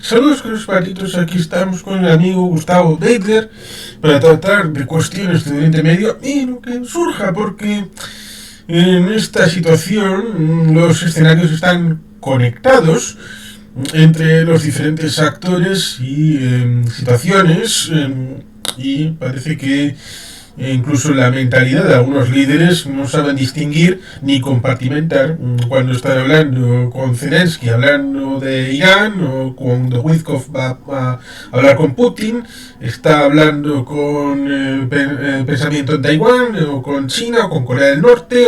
Saludos con los patitos, aquí estamos con el amigo Gustavo Beitler para tratar de cuestiones de Oriente Medio y lo que surja, porque en esta situación los escenarios están conectados entre los diferentes actores y situaciones y parece que incluso la mentalidad de algunos líderes no saben distinguir ni compartimentar cuando están hablando con Zelensky, hablando de Irán, o cuando Witkoff va a hablar con Putin, está hablando con pensamiento en Taiwán, o con China, o con Corea del Norte,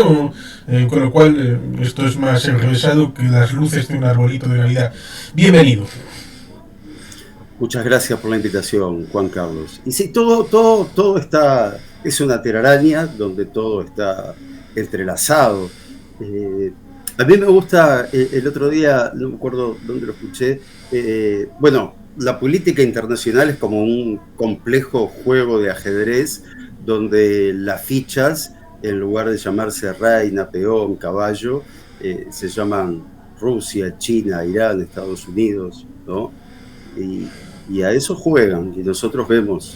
con lo cual esto es más enrevesado que las luces de un arbolito de Navidad. Bienvenido. Muchas gracias por la invitación, Juan Carlos. Y sí, todo está, es una telaraña donde todo está entrelazado. A mí me gusta, el otro día, no me acuerdo dónde lo escuché, bueno, la política internacional es como un complejo juego de ajedrez donde las fichas, en lugar de llamarse reina, peón, caballo, se llaman Rusia, China, Irán, Estados Unidos, ¿no? Y a eso juegan, y nosotros vemos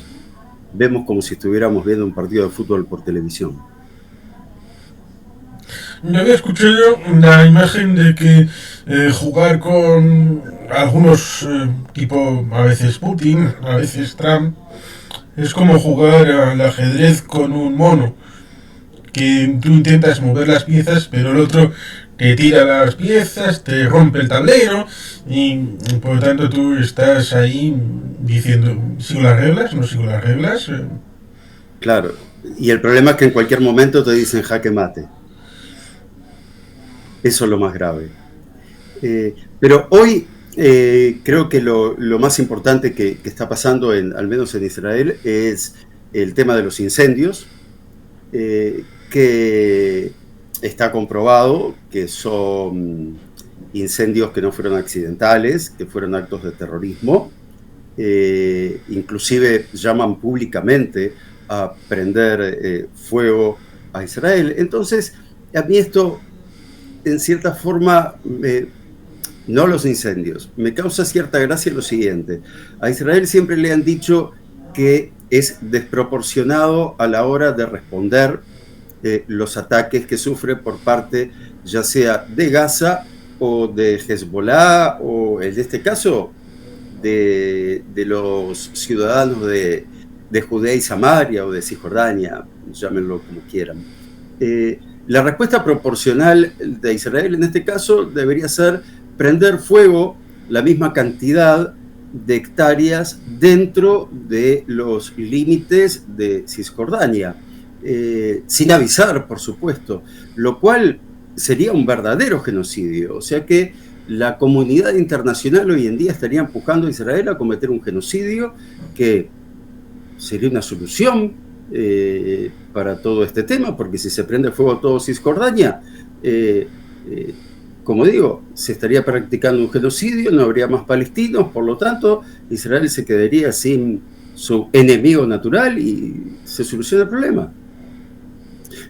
como si estuviéramos viendo un partido de fútbol por televisión. Me había escuchado la imagen de que jugar con algunos tipo a veces Putin, a veces Trump, es como jugar al ajedrez con un mono, que tú intentas mover las piezas, pero el otro te tira las piezas, te rompe el tablero y por lo tanto tú estás ahí diciendo, ¿sigo las reglas? ¿No sigo las reglas? Claro, y el problema es que en cualquier momento te dicen jaque mate. Eso es lo más grave. Pero hoy creo que lo más importante que está pasando, al menos en Israel, es el tema de los incendios, que está comprobado que son incendios que no fueron accidentales, que fueron actos de terrorismo. Inclusive llaman públicamente a prender fuego a Israel. Entonces, a mí esto, en cierta forma, no los incendios, me causa cierta gracia lo siguiente. A Israel siempre le han dicho que es desproporcionado a la hora de responder los ataques que sufre por parte ya sea de Gaza o de Hezbollah o en este caso de los ciudadanos de Judea y Samaria o de Cisjordania, llámenlo como quieran. La respuesta proporcional de Israel en este caso debería ser prender fuego la misma cantidad de hectáreas dentro de los límites de Cisjordania, sin avisar, por supuesto, lo cual sería un verdadero genocidio. O sea que la comunidad internacional hoy en día estaría empujando a Israel a cometer un genocidio que sería una solución para todo este tema, porque si se prende fuego todo Cisjordania, como digo, se estaría practicando un genocidio, no habría más palestinos, por lo tanto, Israel se quedaría sin su enemigo natural y se soluciona el problema.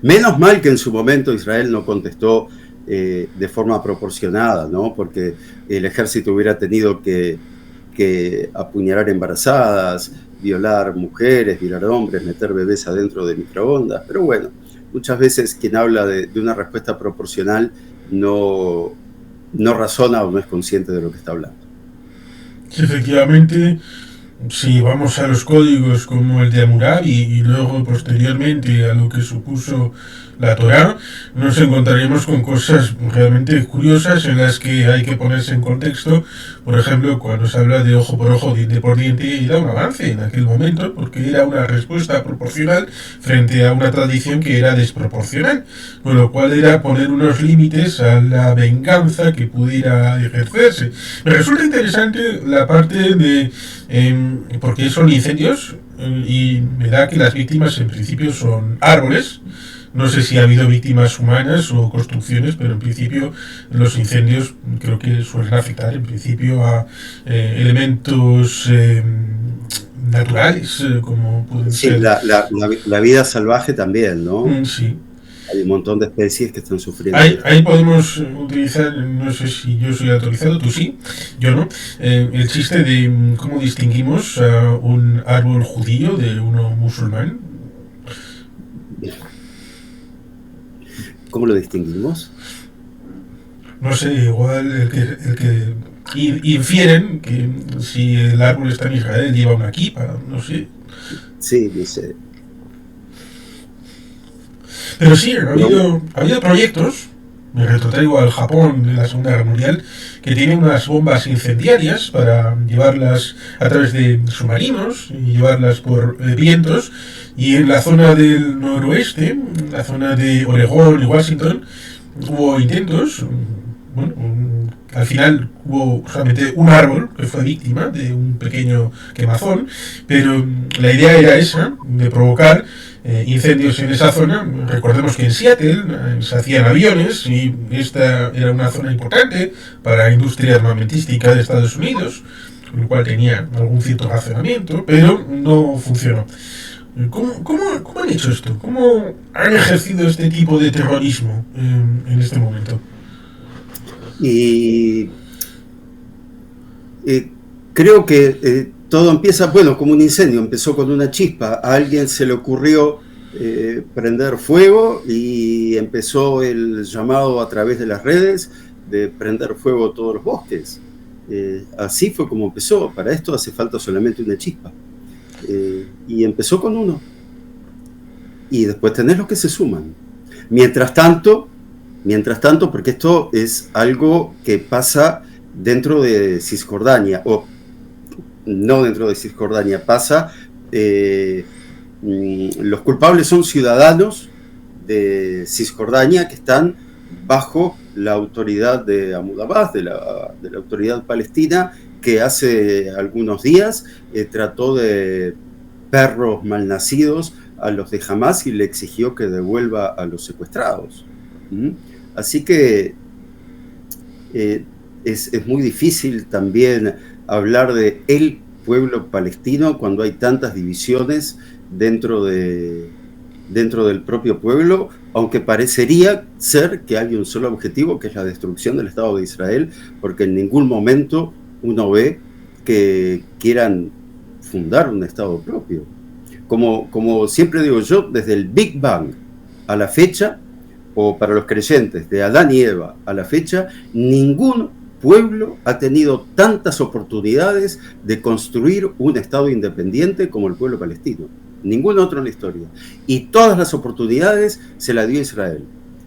Menos mal que en su momento Israel no contestó de forma proporcionada, ¿no? Porque el ejército hubiera tenido que apuñalar embarazadas, violar mujeres, violar hombres, meter bebés adentro de microondas. Pero bueno, muchas veces quien habla de una respuesta proporcional no razona o no es consciente de lo que está hablando. Efectivamente, si vamos a los códigos como el de Hammurabi y luego posteriormente a lo que supuso la Torá, nos encontraremos con cosas realmente curiosas en las que hay que ponerse en contexto. Por ejemplo, cuando se habla de ojo por ojo, diente por diente, era un avance en aquel momento porque era una respuesta proporcional frente a una tradición que era desproporcional, con lo cual era poner unos límites a la venganza que pudiera ejercerse. Me resulta interesante la parte de porque son incendios y me da que las víctimas en principio son árboles. No sé si ha habido víctimas humanas o construcciones, pero en principio los incendios creo que suelen afectar en principio a elementos naturales, como pueden sí, ser... la vida salvaje también, ¿no? Sí. Hay un montón de especies que están sufriendo. Ahí podemos utilizar, no sé si yo soy autorizado, tú sí, yo no, el chiste de cómo distinguimos a un árbol judío de uno musulmán. ¿Cómo lo distinguimos? No sé, igual el que infieren que si el árbol está en Israel lleva una kipa, no sé. Sí, no sé. Pero sí, ha habido proyectos, me retrotraigo al Japón de la Segunda Guerra Mundial, que tienen unas bombas incendiarias para llevarlas a través de submarinos y llevarlas por vientos, y en la zona del noroeste, en la zona de Oregón y Washington, hubo intentos. Bueno, al final hubo solamente un árbol que fue víctima de un pequeño quemazón, pero la idea era esa, de provocar incendios en esa zona. Recordemos que en Seattle se hacían aviones y esta era una zona importante para la industria armamentística de Estados Unidos, con lo cual tenía algún cierto razonamiento, pero no funcionó. ¿Cómo han hecho esto? ¿Cómo han ejercido este tipo de terrorismo en este momento? Y creo que todo empieza, bueno, como un incendio, empezó con una chispa. A alguien se le ocurrió prender fuego y empezó el llamado a través de las redes de prender fuego todos los bosques. Así fue como empezó. Para esto hace falta solamente una chispa. Y empezó con uno. Y después tenés los que se suman. Mientras tanto, porque esto es algo que pasa dentro de Cisjordania, o no dentro de Cisjordania, pasa, los culpables son ciudadanos de Cisjordania que están bajo la autoridad de Mahmoud Abbas, de la autoridad palestina, que hace algunos días trató de perros malnacidos a los de Hamas y le exigió que devuelva a los secuestrados. Así que es muy difícil también hablar de el pueblo palestino cuando hay tantas divisiones dentro del propio pueblo, aunque parecería ser que hay un solo objetivo, que es la destrucción del Estado de Israel, porque en ningún momento uno ve que quieran fundar un Estado propio. Como siempre digo yo, desde el Big Bang a la fecha, o para los creyentes, de Adán y Eva a la fecha, ningún pueblo ha tenido tantas oportunidades de construir un Estado independiente como el pueblo palestino. Ningún otro en la historia. Y todas las oportunidades se las dio Israel.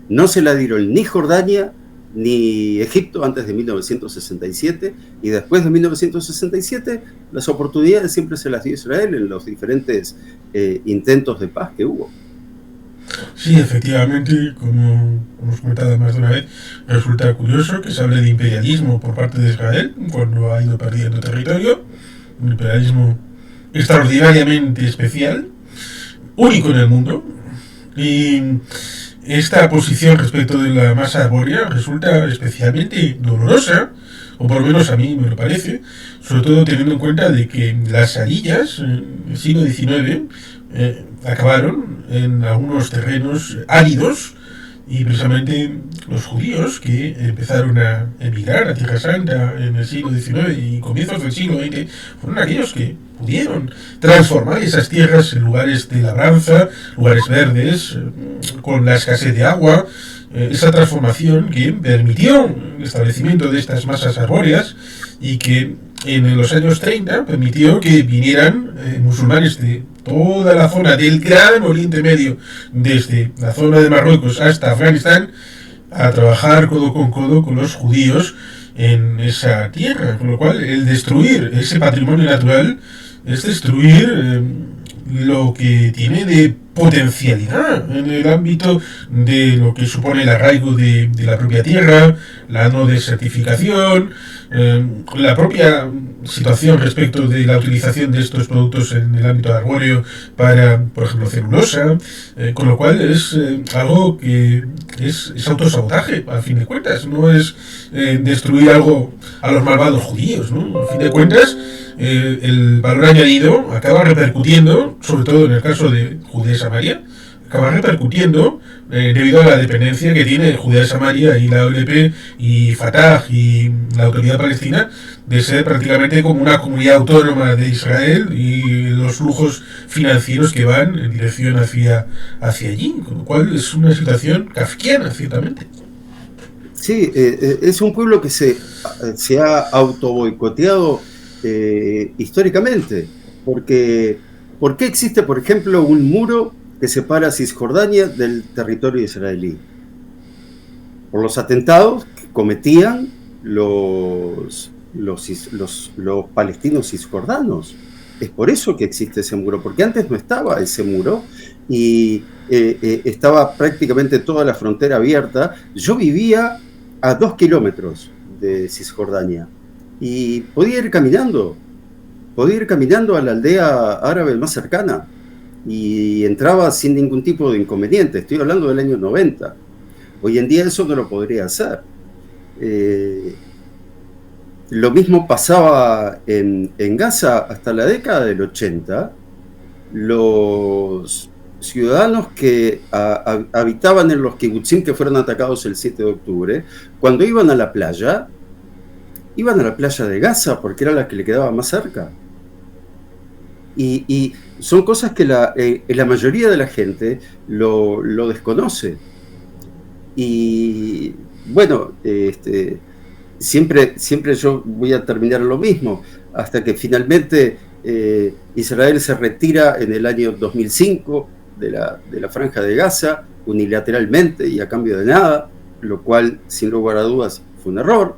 No se la dieron ni Jordania ni Egipto antes de 1967, y después de 1967 las oportunidades siempre se las dio Israel en los diferentes intentos de paz que hubo. Sí, efectivamente, como hemos comentado más de una vez, resulta curioso que se hable de imperialismo por parte de Israel cuando ha ido perdiendo territorio, un imperialismo extraordinariamente especial, único en el mundo, y esta posición respecto de la masa arbórea resulta especialmente dolorosa, o por lo menos a mí me lo parece, sobre todo teniendo en cuenta de que las arillas en el siglo XIX acabaron en algunos terrenos áridos, y precisamente los judíos que empezaron a emigrar a Tierra Santa en el siglo XIX y comienzos del siglo XX fueron aquellos que pudieron transformar esas tierras en lugares de labranza, lugares verdes, con la escasez de agua, esa transformación que permitió el establecimiento de estas masas arbóreas y que en los años 30 permitió que vinieran musulmanes de toda la zona del Gran Oriente Medio, desde la zona de Marruecos hasta Afganistán, a trabajar codo con los judíos en esa tierra. Con lo cual, el destruir ese patrimonio natural es destruir lo que tiene de potencialidad en el ámbito de lo que supone el arraigo de la propia tierra, la no desertificación, la propia situación respecto de la utilización de estos productos en el ámbito arbóreo para, por ejemplo, celulosa, con lo cual es algo que es autosabotaje, a fin de cuentas, no es destruir algo a los malvados judíos, ¿no? A fin de cuentas, el valor añadido acaba repercutiendo, sobre todo en el caso de Judea y Samaria, acaba repercutiendo debido a la dependencia que tiene Judea y Samaria y la OLP y Fatah y la Autoridad Palestina de ser prácticamente como una comunidad autónoma de Israel y los flujos financieros que van en dirección hacia allí, con lo cual es una situación kafkiana, ciertamente. Sí, es un pueblo que se ha autoboicoteado históricamente, porque ¿por qué existe, por ejemplo, un muro que separa Cisjordania del territorio israelí? Por los atentados que cometían los palestinos cisjordanos. Es por eso que existe ese muro, porque antes no estaba ese muro y estaba prácticamente toda la frontera abierta. Yo vivía a 2 kilómetros de Cisjordania y podía ir caminando a la aldea árabe más cercana y entraba sin ningún tipo de inconveniente. Estoy hablando del año 90. Hoy en día eso no lo podría hacer. Lo mismo pasaba en Gaza hasta la década del 80. Los ciudadanos que habitaban en los kibutzim que fueron atacados el 7 de octubre, cuando iban a la playa de Gaza porque era la que le quedaba más cerca. Y son cosas que la mayoría de la gente lo desconoce. Y bueno, siempre yo voy a terminar lo mismo, hasta que finalmente Israel se retira en el año 2005 de la Franja de Gaza, unilateralmente y a cambio de nada, lo cual, sin lugar a dudas, fue un error,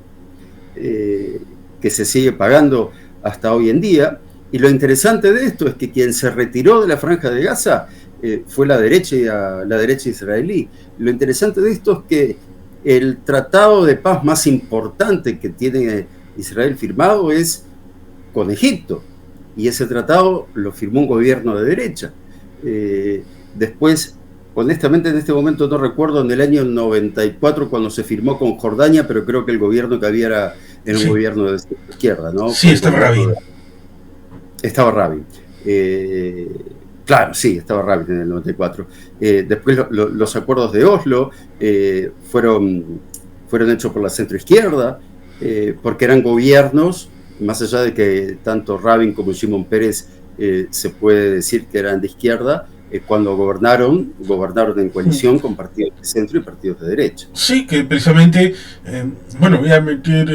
que se sigue pagando hasta hoy en día. Y lo interesante de esto es que quien se retiró de la Franja de Gaza fue la derecha israelí. Lo interesante de esto es que el tratado de paz más importante que tiene Israel firmado es con Egipto, y ese tratado lo firmó un gobierno de derecha. Después, honestamente en este momento no recuerdo, en el año 94 cuando se firmó con Jordania, pero creo que el gobierno que había era un gobierno de izquierda, ¿no? Sí, estaba Rabin. Estaba Rabin. Claro, sí, estaba Rabin en el 94. Después los acuerdos de Oslo fueron hechos por la centroizquierda, porque eran gobiernos, más allá de que tanto Rabin como Shimon Peres se puede decir que eran de izquierda, cuando gobernaron en coalición con partidos de centro y partidos de derecha. Sí, que precisamente, bueno, voy a meter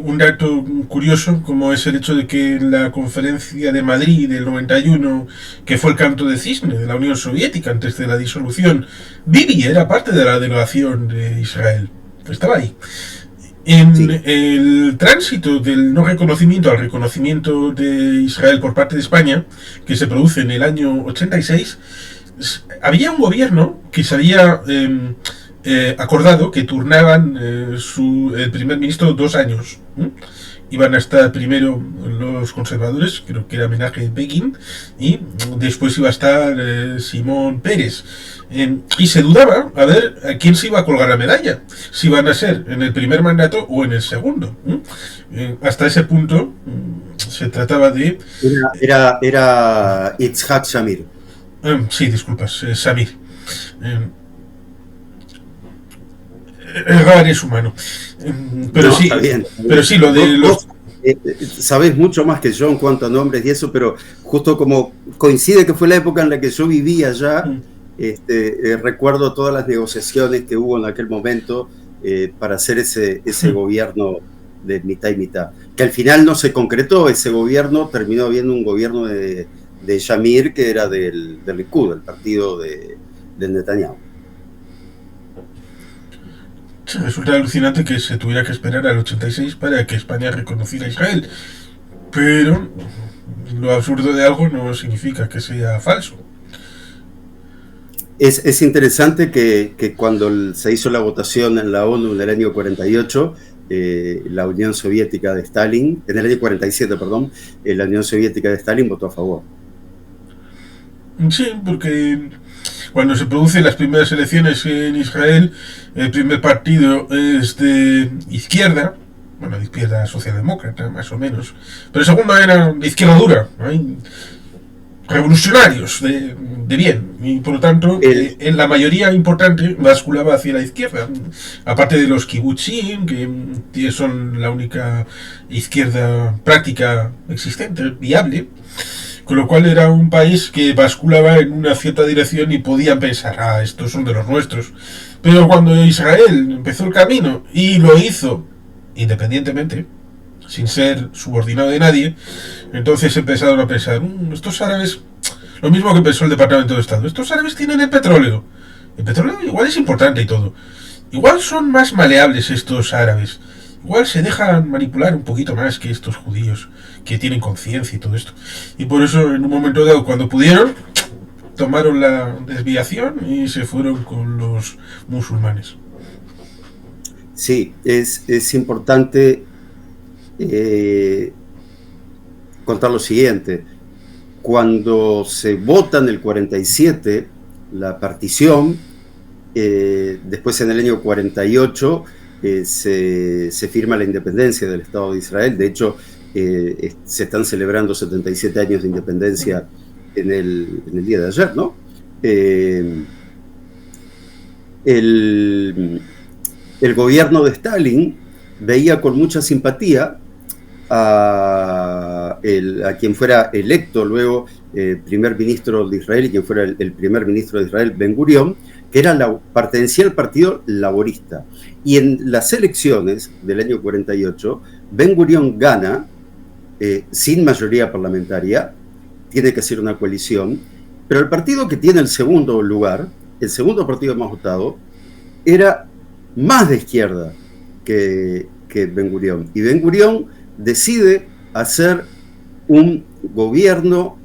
un dato curioso, como es el hecho de que la conferencia de Madrid del 91, que fue el canto de cisne de la Unión Soviética antes de la disolución, Bibi era parte de la delegación de Israel, estaba ahí. En el tránsito del no reconocimiento al reconocimiento de Israel por parte de España, que se produce en el año 86, había un gobierno que se había acordado que turnaban el primer ministro 2 años. Iban a estar primero los conservadores, creo que era homenaje Begin, y después iba a estar Simón Pérez. Y se dudaba a ver a quién se iba a colgar la medalla, si iban a ser en el primer mandato o en el segundo. Hasta ese punto se trataba de... Era Itzhak Shamir. Sí, disculpas, Samir. Errar es humano. Pero no, sí, está bien. Pero sí, lo de los... Sabés mucho más que yo en cuanto a nombres y eso, pero justo como coincide que fue la época en la que yo vivía allá, recuerdo todas las negociaciones que hubo en aquel momento para hacer ese gobierno de mitad y mitad, que al final no se concretó. Ese gobierno terminó habiendo un gobierno de Shamir, que era del Likud, el partido de Netanyahu. Resulta alucinante que se tuviera que esperar al 86 para que España reconociera a Israel, pero lo absurdo de algo no significa que sea falso. Es interesante que cuando se hizo la votación en la ONU en el año 48, la Unión Soviética de Stalin, en el año 47, perdón, la Unión Soviética de Stalin votó a favor. Sí, porque cuando se producen las primeras elecciones en Israel, el primer partido es de izquierda, bueno, de izquierda socialdemócrata, más o menos, pero el segundo era de izquierda dura, ¿no? revolucionarios de bien, y por lo tanto en la mayoría importante basculaba hacia la izquierda, aparte de los kibutzim, que son la única izquierda práctica existente, viable, con lo cual era un país que basculaba en una cierta dirección y podían pensar, estos son de los nuestros. Pero cuando Israel empezó el camino y lo hizo independientemente, sin ser subordinado de nadie, entonces empezaron a pensar, estos árabes, lo mismo que pensó el Departamento de Estado, estos árabes tienen el petróleo igual es importante y todo, igual son más maleables estos árabes, igual se dejan manipular un poquito más que estos judíos, que tienen conciencia y todo esto, y por eso en un momento dado, cuando pudieron, tomaron la desviación y se fueron con los musulmanes. Sí, es importante contar lo siguiente. Cuando se vota en el 47 la partición, después en el año 48 se firma la independencia del Estado de Israel. De hecho, se están celebrando 77 años de independencia en el día de ayer, ¿no? El gobierno de Stalin veía con mucha simpatía a quien fuera electo luego primer ministro de Israel y quien fuera el primer ministro de Israel, Ben Gurión, que pertenecía al Partido Laborista. Y en las elecciones del año 48, Ben Gurión gana sin mayoría parlamentaria, tiene que ser una coalición, pero el partido que tiene el segundo lugar, el segundo partido más votado, era más de izquierda que Ben Gurión. Y Ben Gurión decide hacer un gobierno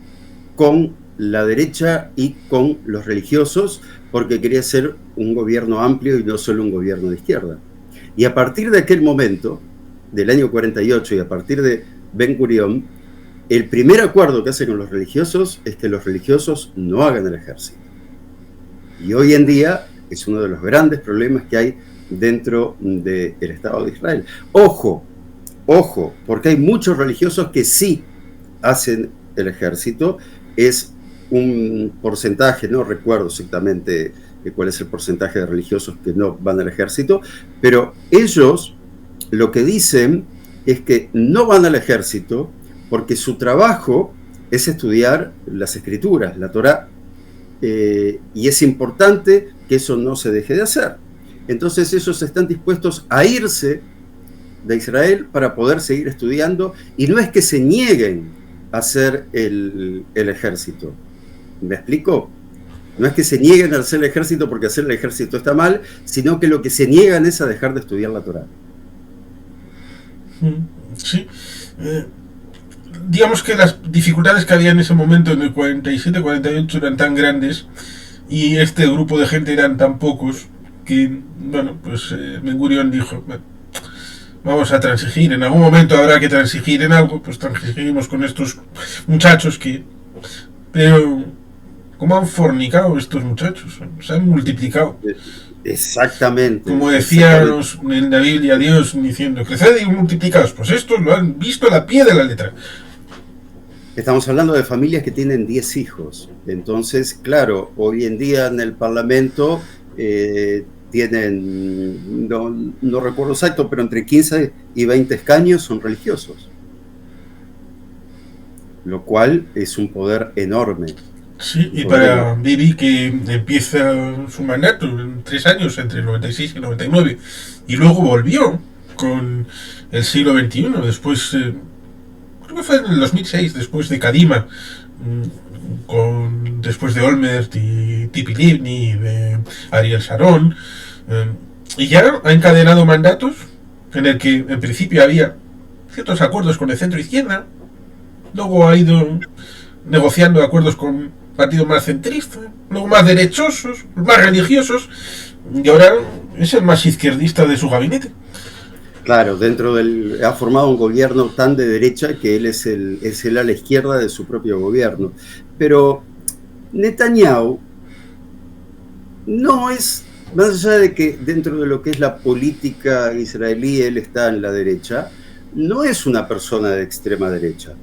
con la derecha y con los religiosos, porque quería ser un gobierno amplio y no solo un gobierno de izquierda. Y a partir de aquel momento, del año 48, y a partir de Ben Gurión, el primer acuerdo que hace con los religiosos es que los religiosos no hagan el ejército. Y hoy en día es uno de los grandes problemas que hay dentro del Estado de Israel. Ojo, porque hay muchos religiosos que sí hacen el ejército. Es un porcentaje, no recuerdo exactamente cuál es el porcentaje de religiosos que no van al ejército, pero ellos lo que dicen es que no van al ejército porque su trabajo es estudiar las escrituras, la Torá, y es importante que eso no se deje de hacer. Entonces ellos están dispuestos a irse de Israel para poder seguir estudiando, y no es que se nieguen a hacer el ejército. ¿Me explico? No es que se nieguen a hacer el ejército porque hacer el ejército está mal, sino que lo que se niegan es a dejar de estudiar la Torá. Sí. Digamos que las dificultades que había en ese momento, en el 47-48, eran tan grandes y este grupo de gente eran tan pocos que, bueno, pues Ben Gurión dijo, bueno, vamos a transigir, en algún momento habrá que transigir en algo, pues transigimos con estos muchachos pero ¿cómo han fornicado estos muchachos? Se han multiplicado. Exactamente. Como decía en la Biblia Dios diciendo, creced y multiplicaos, pues estos lo han visto a la pie de la letra. Estamos hablando de familias que tienen 10 hijos. Entonces, claro, hoy en día en el Parlamento tienen, no recuerdo exacto, pero entre 15 y 20 escaños son religiosos. Lo cual es un poder enorme. Sí, y para Bibi, que empieza su mandato en 3 años, entre el 96 y el 99, y luego volvió con el siglo XXI, después, creo que fue en el 2006, después de Kadima, después de Olmert y Tzipi Livni, de Ariel Sharon, y ya ha encadenado mandatos en el que en principio había ciertos acuerdos con el centro-izquierda, luego ha ido negociando acuerdos con partidos más centristas, luego más derechosos, más religiosos, y ahora es el más izquierdista de su gabinete. Claro, ha formado un gobierno tan de derecha que él es el a la izquierda de su propio gobierno. Pero Netanyahu no es, más allá de que dentro de lo que es la política israelí él está en la derecha, no es una persona de extrema derecha.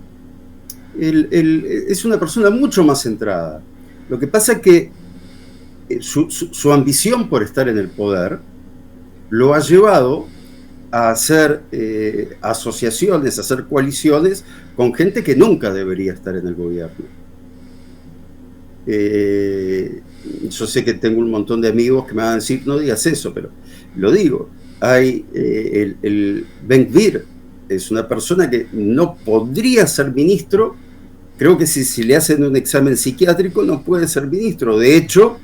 es una persona mucho más centrada. Lo que pasa es que su ambición por estar en el poder lo ha llevado a hacer asociaciones, a hacer coaliciones con gente que nunca debería estar en el gobierno. Yo sé que tengo un montón de amigos que me van a decir, no digas eso, pero lo digo. Hay el Ben Gvir, es una persona que no podría ser ministro. Creo que si le hacen un examen psiquiátrico no puede ser ministro. De hecho,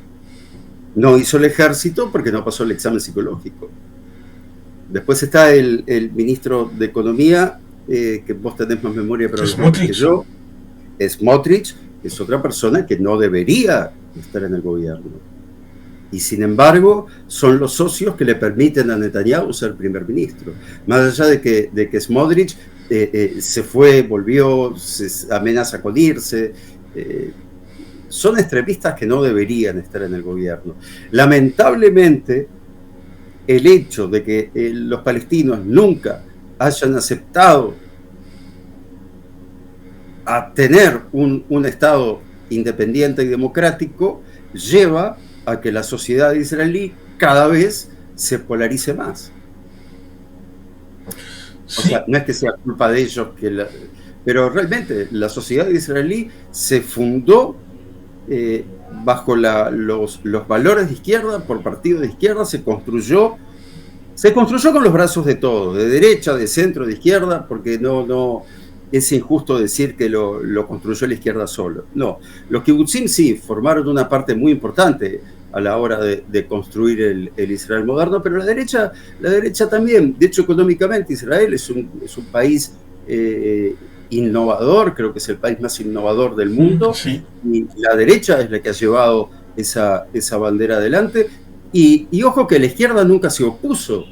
no hizo el ejército porque no pasó el examen psicológico. Después está el ministro de Economía, que vos tenés más memoria para lo que yo, Smotrich, que es otra persona que no debería estar en el gobierno. Y sin embargo, son los socios que le permiten a Netanyahu ser primer ministro. Más allá de que Smotrich se fue, volvió, se amenaza con irse, son extremistas que no deberían estar en el gobierno. Lamentablemente, el hecho de que los palestinos nunca hayan aceptado a tener un Estado independiente y democrático lleva a que la sociedad israelí cada vez se polarice más. Sí. O sea, no es que sea culpa de ellos, pero realmente la sociedad israelí se fundó bajo los valores de izquierda, por partidos de izquierda, se construyó con los brazos de todos, de derecha, de centro, de izquierda, porque no es injusto decir que lo construyó la izquierda solo. No, los kibutzim sí formaron una parte muy importante a la hora de construir el Israel moderno, pero la derecha también. De hecho, económicamente Israel es un país innovador, creo que es el país más innovador del mundo, sí. Y la derecha es la que ha llevado esa bandera adelante, y ojo que la izquierda nunca se opuso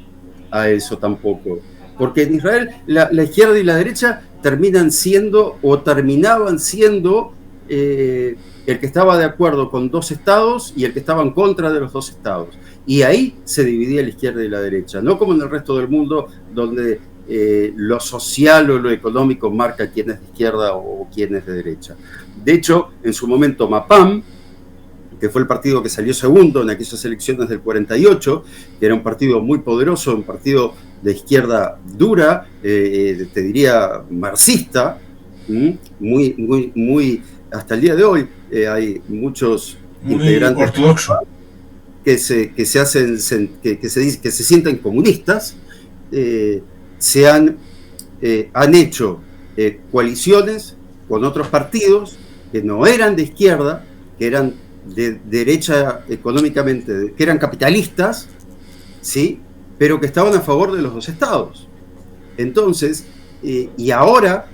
a eso tampoco, porque en Israel la izquierda y la derecha terminaban siendo el que estaba de acuerdo con dos estados y el que estaba en contra de los dos estados, y ahí se dividía la izquierda y la derecha, no como en el resto del mundo donde lo social o lo económico marca quién es de izquierda o quién es de derecha. De hecho, en su momento Mapam, que fue el partido que salió segundo en aquellas elecciones del 48, que era un partido muy poderoso, un partido de izquierda dura, te diría marxista, muy hasta el día de hoy hay muchos muy integrantes ortodoxo que se sienten comunistas. Han hecho coaliciones con otros partidos que no eran de izquierda, que eran de derecha económicamente, que eran capitalistas, ¿sí? Pero que estaban a favor de los dos estados. Entonces, y ahora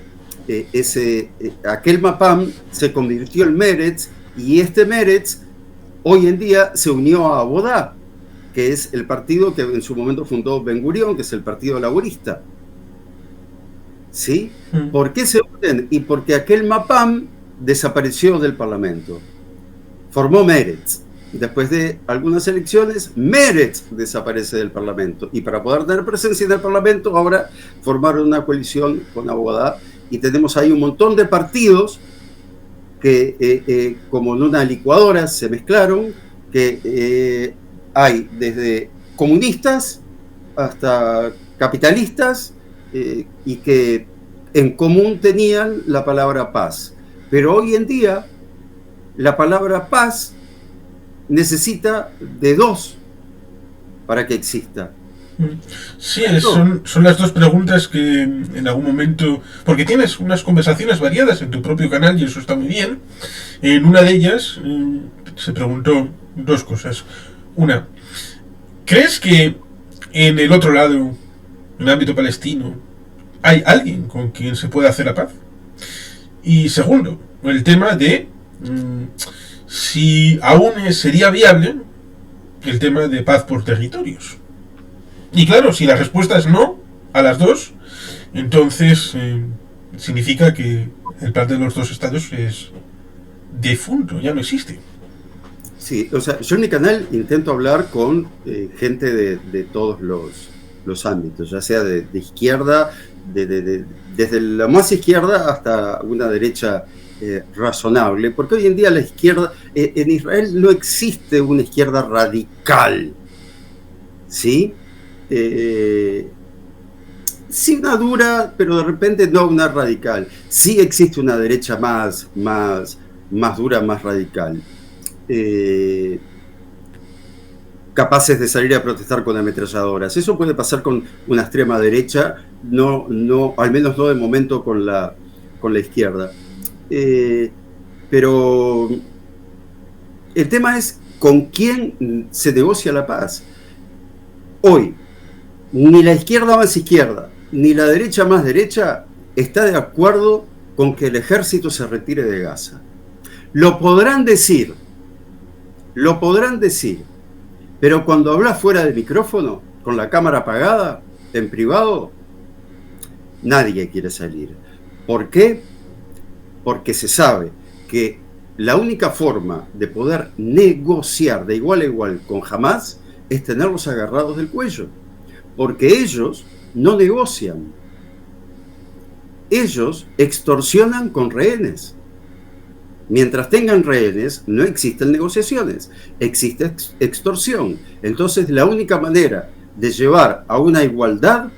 aquel Mapam se convirtió en Meretz, y este Meretz hoy en día se unió a Abodá, que es el partido que en su momento fundó Ben Gurión, que es el Partido Laborista. ¿Sí? ¿Por qué se unen? Y porque aquel Mapam desapareció del Parlamento. Formó Meretz. Después de algunas elecciones, Meretz desaparece del Parlamento. Y para poder tener presencia en el Parlamento, ahora formaron una coalición con Abodá. Y tenemos ahí un montón de partidos que, como en una licuadora, se mezclaron, que hay desde comunistas hasta capitalistas, y que en común tenían la palabra paz. Pero hoy en día la palabra paz necesita de dos para que exista. Sí, son las dos preguntas que en algún momento, porque tienes unas conversaciones variadas en tu propio canal y eso está muy bien. En una de ellas se preguntó dos cosas. Una, ¿crees que en el otro lado, en el ámbito palestino, hay alguien con quien se pueda hacer la paz? Y segundo, el tema de si aún sería viable el tema de paz por territorios. Y claro, si la respuesta es no a las dos, entonces significa que el plan de los dos estados es defunto, ya no existe. Sí, o sea, yo en mi canal intento hablar con gente de todos los ámbitos, ya sea de izquierda, desde la más izquierda hasta una derecha razonable, porque hoy en día la izquierda, en Israel no existe una izquierda radical, ¿sí? Sí una dura, pero de repente no una radical. Sí existe una derecha más dura, más radical. Capaces de salir a protestar con ametralladoras. Eso puede pasar con una extrema derecha, no, al menos no de momento con la izquierda. Pero el tema es con quién se negocia la paz. Hoy, ni la izquierda más izquierda, ni la derecha más derecha está de acuerdo con que el ejército se retire de Gaza. Lo podrán decir, pero cuando hablas fuera del micrófono, con la cámara apagada, en privado, nadie quiere salir. ¿Por qué? Porque se sabe que la única forma de poder negociar de igual a igual con Hamás es tenerlos agarrados del cuello. Porque ellos no negocian. Ellos extorsionan con rehenes. Mientras tengan rehenes, no existen negociaciones, existe extorsión. Entonces, la única manera de llevar a una igualdad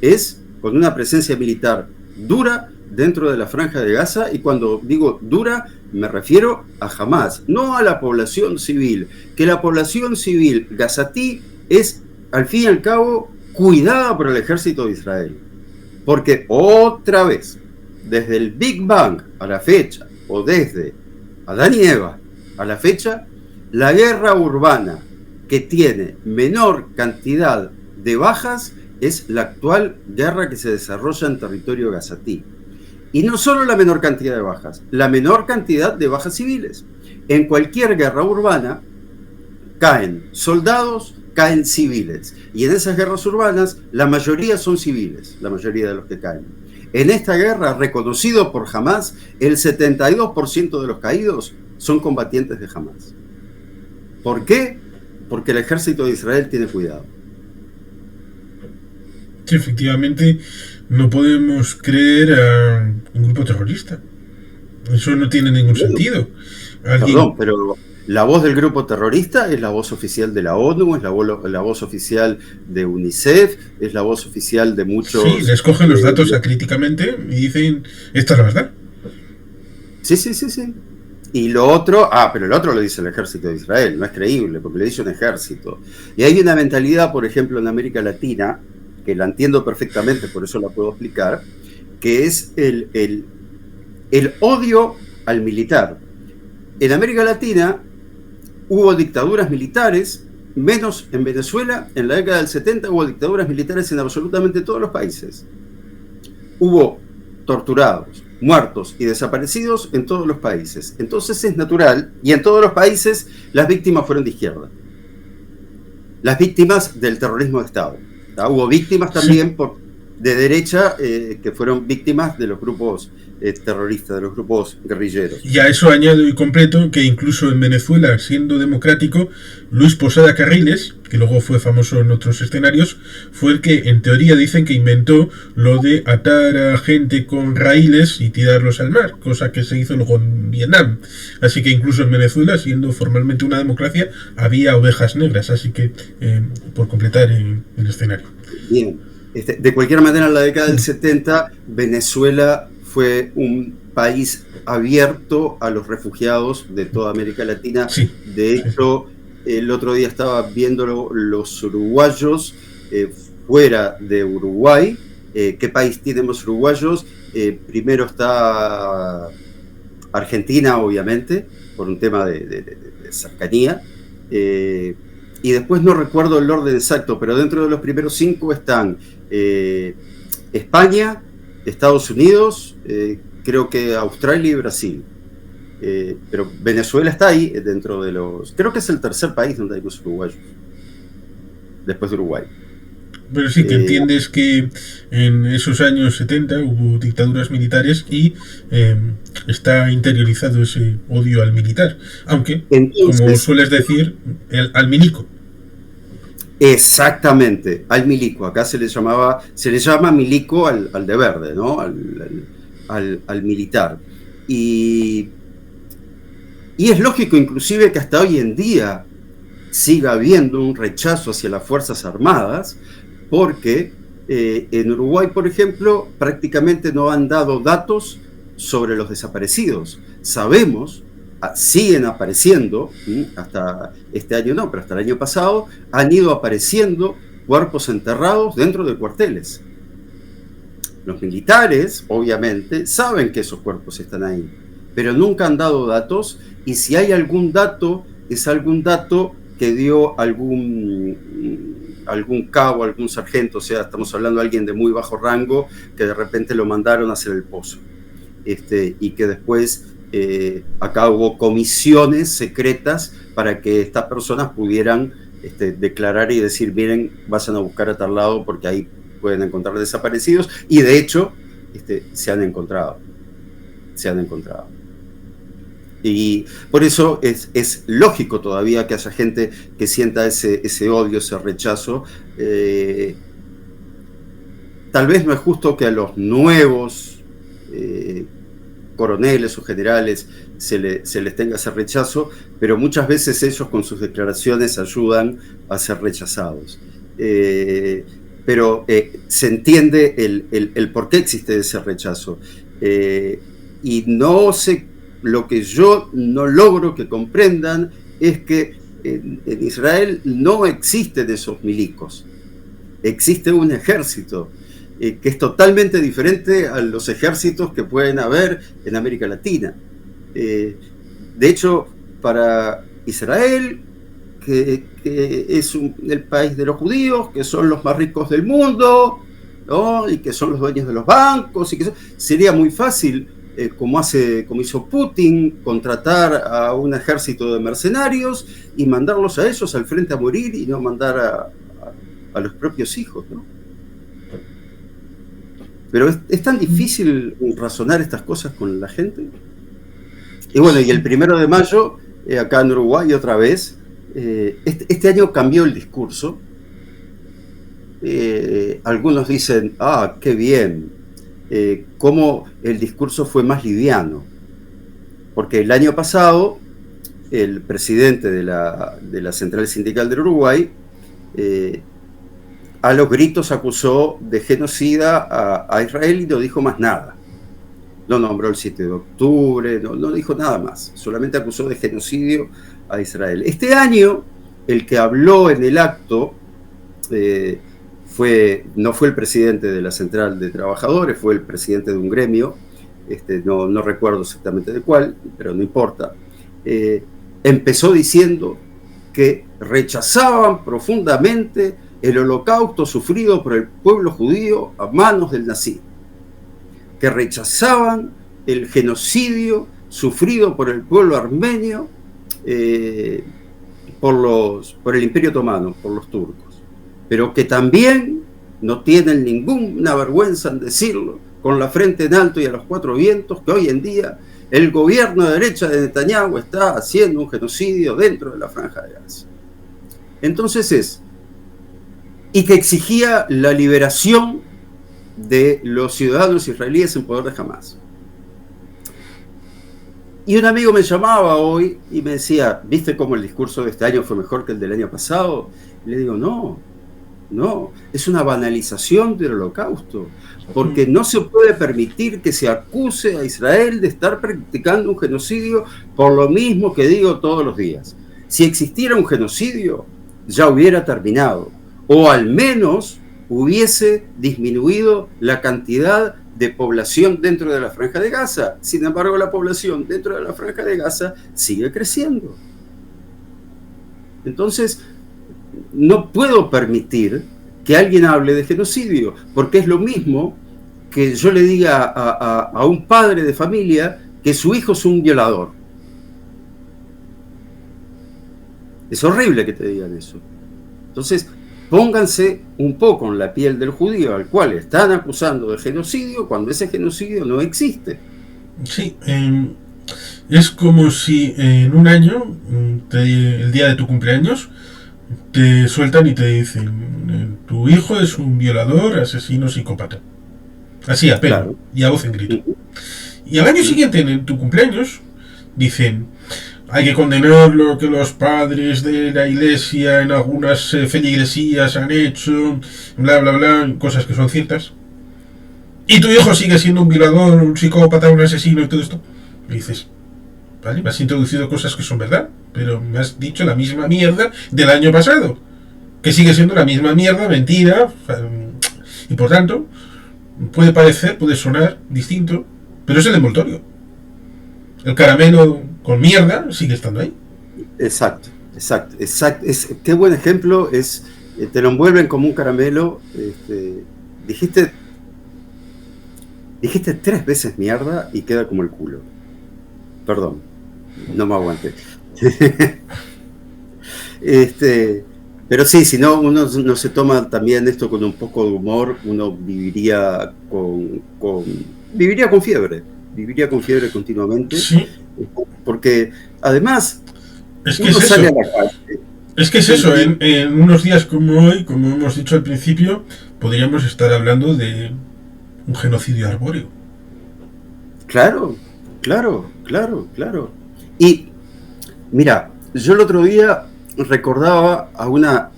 es con una presencia militar dura dentro de la Franja de Gaza, y cuando digo dura, me refiero a Hamás, no a la población civil, que la población civil gazatí es, al fin y al cabo, cuidada por el ejército de Israel. Porque otra vez, desde el Big Bang a la fecha, o desde Adán y Eva a la fecha, la guerra urbana que tiene menor cantidad de bajas es la actual guerra que se desarrolla en territorio gazatí. Y no solo la menor cantidad de bajas, la menor cantidad de bajas civiles. En cualquier guerra urbana caen soldados, caen civiles. Y en esas guerras urbanas la mayoría son civiles, la mayoría de los que caen. En esta guerra, reconocido por Hamás, el 72% de los caídos son combatientes de Hamás. ¿Por qué? Porque el ejército de Israel tiene cuidado. Sí, efectivamente, no podemos creer a un grupo terrorista. Eso no tiene ningún sentido. Perdón, pero la voz del grupo terrorista es la voz oficial de la ONU, es la voz oficial de UNICEF, es la voz oficial de muchos... Sí, les cogen los datos acríticamente y dicen, esta es la verdad. Sí. Y lo otro, pero lo otro lo dice el ejército de Israel, no es creíble, porque lo dice un ejército. Y hay una mentalidad, por ejemplo, en América Latina, que la entiendo perfectamente, por eso la puedo explicar, que es el odio al militar. En América Latina hubo dictaduras militares, menos en Venezuela. En la década del 70 hubo dictaduras militares en absolutamente todos los países. Hubo torturados, muertos y desaparecidos en todos los países. Entonces es natural, y en todos los países las víctimas fueron de izquierda. Las víctimas del terrorismo de Estado. Hubo víctimas también de derecha que fueron víctimas de los grupos terroristas, de los grupos guerrilleros. Y a eso añado y completo que incluso en Venezuela, siendo democrático, Luis Posada Carriles, que luego fue famoso en otros escenarios, fue el que en teoría dicen que inventó lo de atar a gente con raíles y tirarlos al mar, cosa que se hizo luego en Vietnam. Así que incluso en Venezuela, siendo formalmente una democracia, había ovejas negras, así que por completar el escenario. Bien. De cualquier manera, en la década del 70, Venezuela fue un país abierto a los refugiados de toda América Latina. Sí, de hecho, el otro día estaba viendo los uruguayos fuera de Uruguay. ¿Qué país tienen los uruguayos? Primero está Argentina, obviamente, por un tema de cercanía. Y después no recuerdo el orden exacto, pero dentro de los primeros 5 están España, Estados Unidos, creo que Australia y Brasil. Pero Venezuela está ahí dentro de los... Creo que es el tercer país donde hay más uruguayos, después de Uruguay. Pero sí que entiendes que en esos años 70 hubo dictaduras militares y está interiorizado ese odio al militar. Aunque, entonces, como sueles decir, al milico. Exactamente, al milico. Acá se le llama milico al de verde, ¿no? Al militar. Y es lógico inclusive que hasta hoy en día siga habiendo un rechazo hacia las Fuerzas Armadas, porque en Uruguay, por ejemplo, prácticamente no han dado datos sobre los desaparecidos. Sabemos, siguen apareciendo, hasta este año no, pero hasta el año pasado, han ido apareciendo cuerpos enterrados dentro de cuarteles. Los militares, obviamente, saben que esos cuerpos están ahí, pero nunca han dado datos, y si hay algún dato, es algún dato que dio algún cabo, algún sargento, o sea, estamos hablando de alguien de muy bajo rango, que de repente lo mandaron a hacer el pozo. Y que después acá hubo comisiones secretas para que estas personas pudieran declarar y decir, miren, vayan a buscar a tal lado porque ahí pueden encontrar desaparecidos, y de hecho se han encontrado. Y por eso es lógico todavía que haya gente que sienta ese odio, ese rechazo. Tal vez no es justo que a los nuevos coroneles o generales se les tenga ese rechazo, pero muchas veces ellos con sus declaraciones ayudan a ser rechazados. Pero se entiende el por qué existe ese rechazo. Y lo que yo no logro que comprendan es que en Israel no existen esos milicos. Existe un ejército que es totalmente diferente a los ejércitos que pueden haber en América Latina. De hecho, para Israel, que es el país de los judíos, que son los más ricos del mundo, ¿no? Y que son los dueños de los bancos, sería muy fácil, como hizo Putin, contratar a un ejército de mercenarios y mandarlos a ellos al frente a morir y no mandar a los propios hijos, ¿no? Pero es tan difícil razonar estas cosas con la gente. Y bueno, y el 1 de mayo, acá en Uruguay otra vez, este año cambió el discurso. Algunos dicen, qué bien, cómo el discurso fue más liviano. Porque el año pasado, el presidente de la Central Sindical del Uruguay, a los gritos acusó de genocida a Israel y no dijo más nada. No nombró el 7 de octubre, no dijo nada más. Solamente acusó de genocidio a Israel. Este año, el que habló en el acto no fue el presidente de la Central de Trabajadores, fue el presidente de un gremio, no recuerdo exactamente de cuál, pero no importa. Empezó diciendo que rechazaban profundamente el holocausto sufrido por el pueblo judío a manos del nazismo, que rechazaban el genocidio sufrido por el pueblo armenio por el Imperio Otomano, por los turcos, pero que también no tienen ninguna vergüenza en decirlo con la frente en alto y a los cuatro vientos, que hoy en día el gobierno de derecha de Netanyahu está haciendo un genocidio dentro de la Franja de Gaza. Entonces y que exigía la liberación de los ciudadanos israelíes en poder de Hamás. Y un amigo me llamaba hoy y me decía, ¿viste cómo el discurso de este año fue mejor que el del año pasado? Y le digo, no, es una banalización del holocausto, porque no se puede permitir que se acuse a Israel de estar practicando un genocidio por lo mismo que digo todos los días. Si existiera un genocidio, ya hubiera terminado, o al menos hubiese disminuido la cantidad de población dentro de la Franja de Gaza. Sin embargo, la población dentro de la Franja de Gaza sigue creciendo. Entonces, no puedo permitir que alguien hable de genocidio, porque es lo mismo que yo le diga a un padre de familia que su hijo es un violador. Es horrible que te digan eso. Entonces, pónganse un poco en la piel del judío al cual están acusando de genocidio cuando ese genocidio no existe. Sí, es como si en un año, el día de tu cumpleaños, te sueltan y te dicen, tu hijo es un violador, asesino, psicópata. Así a pelo, claro. y a voz en grito. Y al año siguiente, en tu cumpleaños, dicen, hay que condenar lo que los padres de la iglesia en algunas feligresías han hecho, bla, bla, bla, cosas que son ciertas. Y tu hijo sigue siendo un violador, un psicópata, un asesino y todo esto. Y dices, vale, me has introducido cosas que son verdad, pero me has dicho la misma mierda del año pasado, que sigue siendo la misma mierda, mentira, y por tanto, puede parecer, puede sonar distinto, pero es el envoltorio. El caramelo con mierda sigue estando ahí. Exacto. Qué buen ejemplo es, te lo envuelven como un caramelo. Dijiste 3 veces mierda y queda como el culo. Perdón, no me aguanté. Pero sí, si no, uno no se toma también esto con un poco de humor, uno viviría con fiebre. Viviría con fiebre continuamente. Sí. Porque además Es que uno es sale eso. a la calle. Es que es eso. En unos días como hoy, como hemos dicho al principio, podríamos estar hablando de un genocidio arbóreo. Claro. Y mira, yo el otro día recordaba a una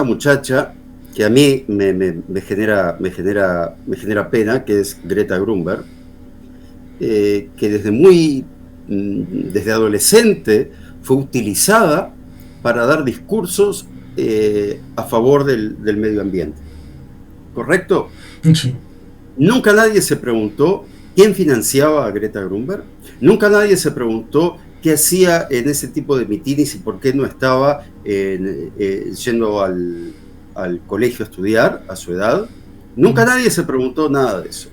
muchacha que a mí me genera pena, que es Greta Thunberg, que desde adolescente fue utilizada para dar discursos a favor del medio ambiente. ¿Correcto? Sí. Nunca nadie se preguntó quién financiaba a Greta Thunberg. Nunca nadie se preguntó qué hacía en ese tipo de mitines y por qué no estaba yendo al colegio a estudiar a su edad. Nunca nadie se preguntó nada de eso.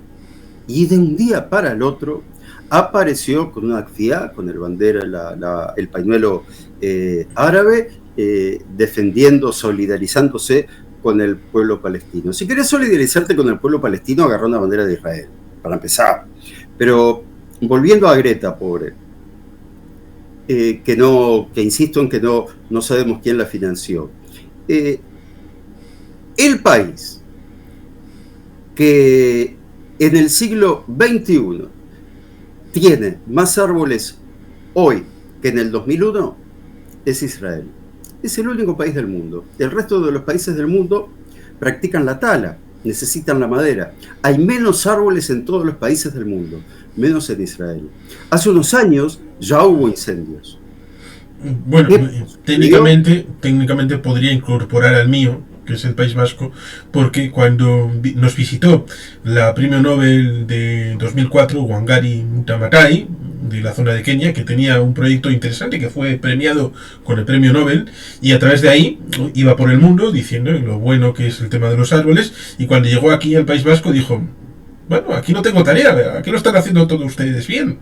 Y de un día para el otro apareció con una actividad, con el bandera, el pañuelo árabe, defendiendo, solidarizándose con el pueblo palestino. Si querés solidarizarte con el pueblo palestino, agarrá una bandera de Israel, para empezar. Pero volviendo a Greta, pobre, que insisto en que no sabemos quién la financió. El país que en el siglo XXI tiene más árboles hoy que en el 2001 es Israel. Es el único país del mundo. El resto de los países del mundo practican la tala, necesitan la madera. Hay menos árboles en todos los países del mundo, menos en Israel. Hace unos años ya hubo incendios. Bueno, técnicamente podría incorporar al mío, que es el País Vasco, porque cuando nos visitó la premio Nobel de 2004, Wangari Maathai, de la zona de Kenia, que tenía un proyecto interesante que fue premiado con el premio Nobel, y a través de ahí iba por el mundo diciendo lo bueno que es el tema de los árboles, y cuando llegó aquí al País Vasco dijo, bueno, aquí no tengo tarea, aquí lo están haciendo todos ustedes bien.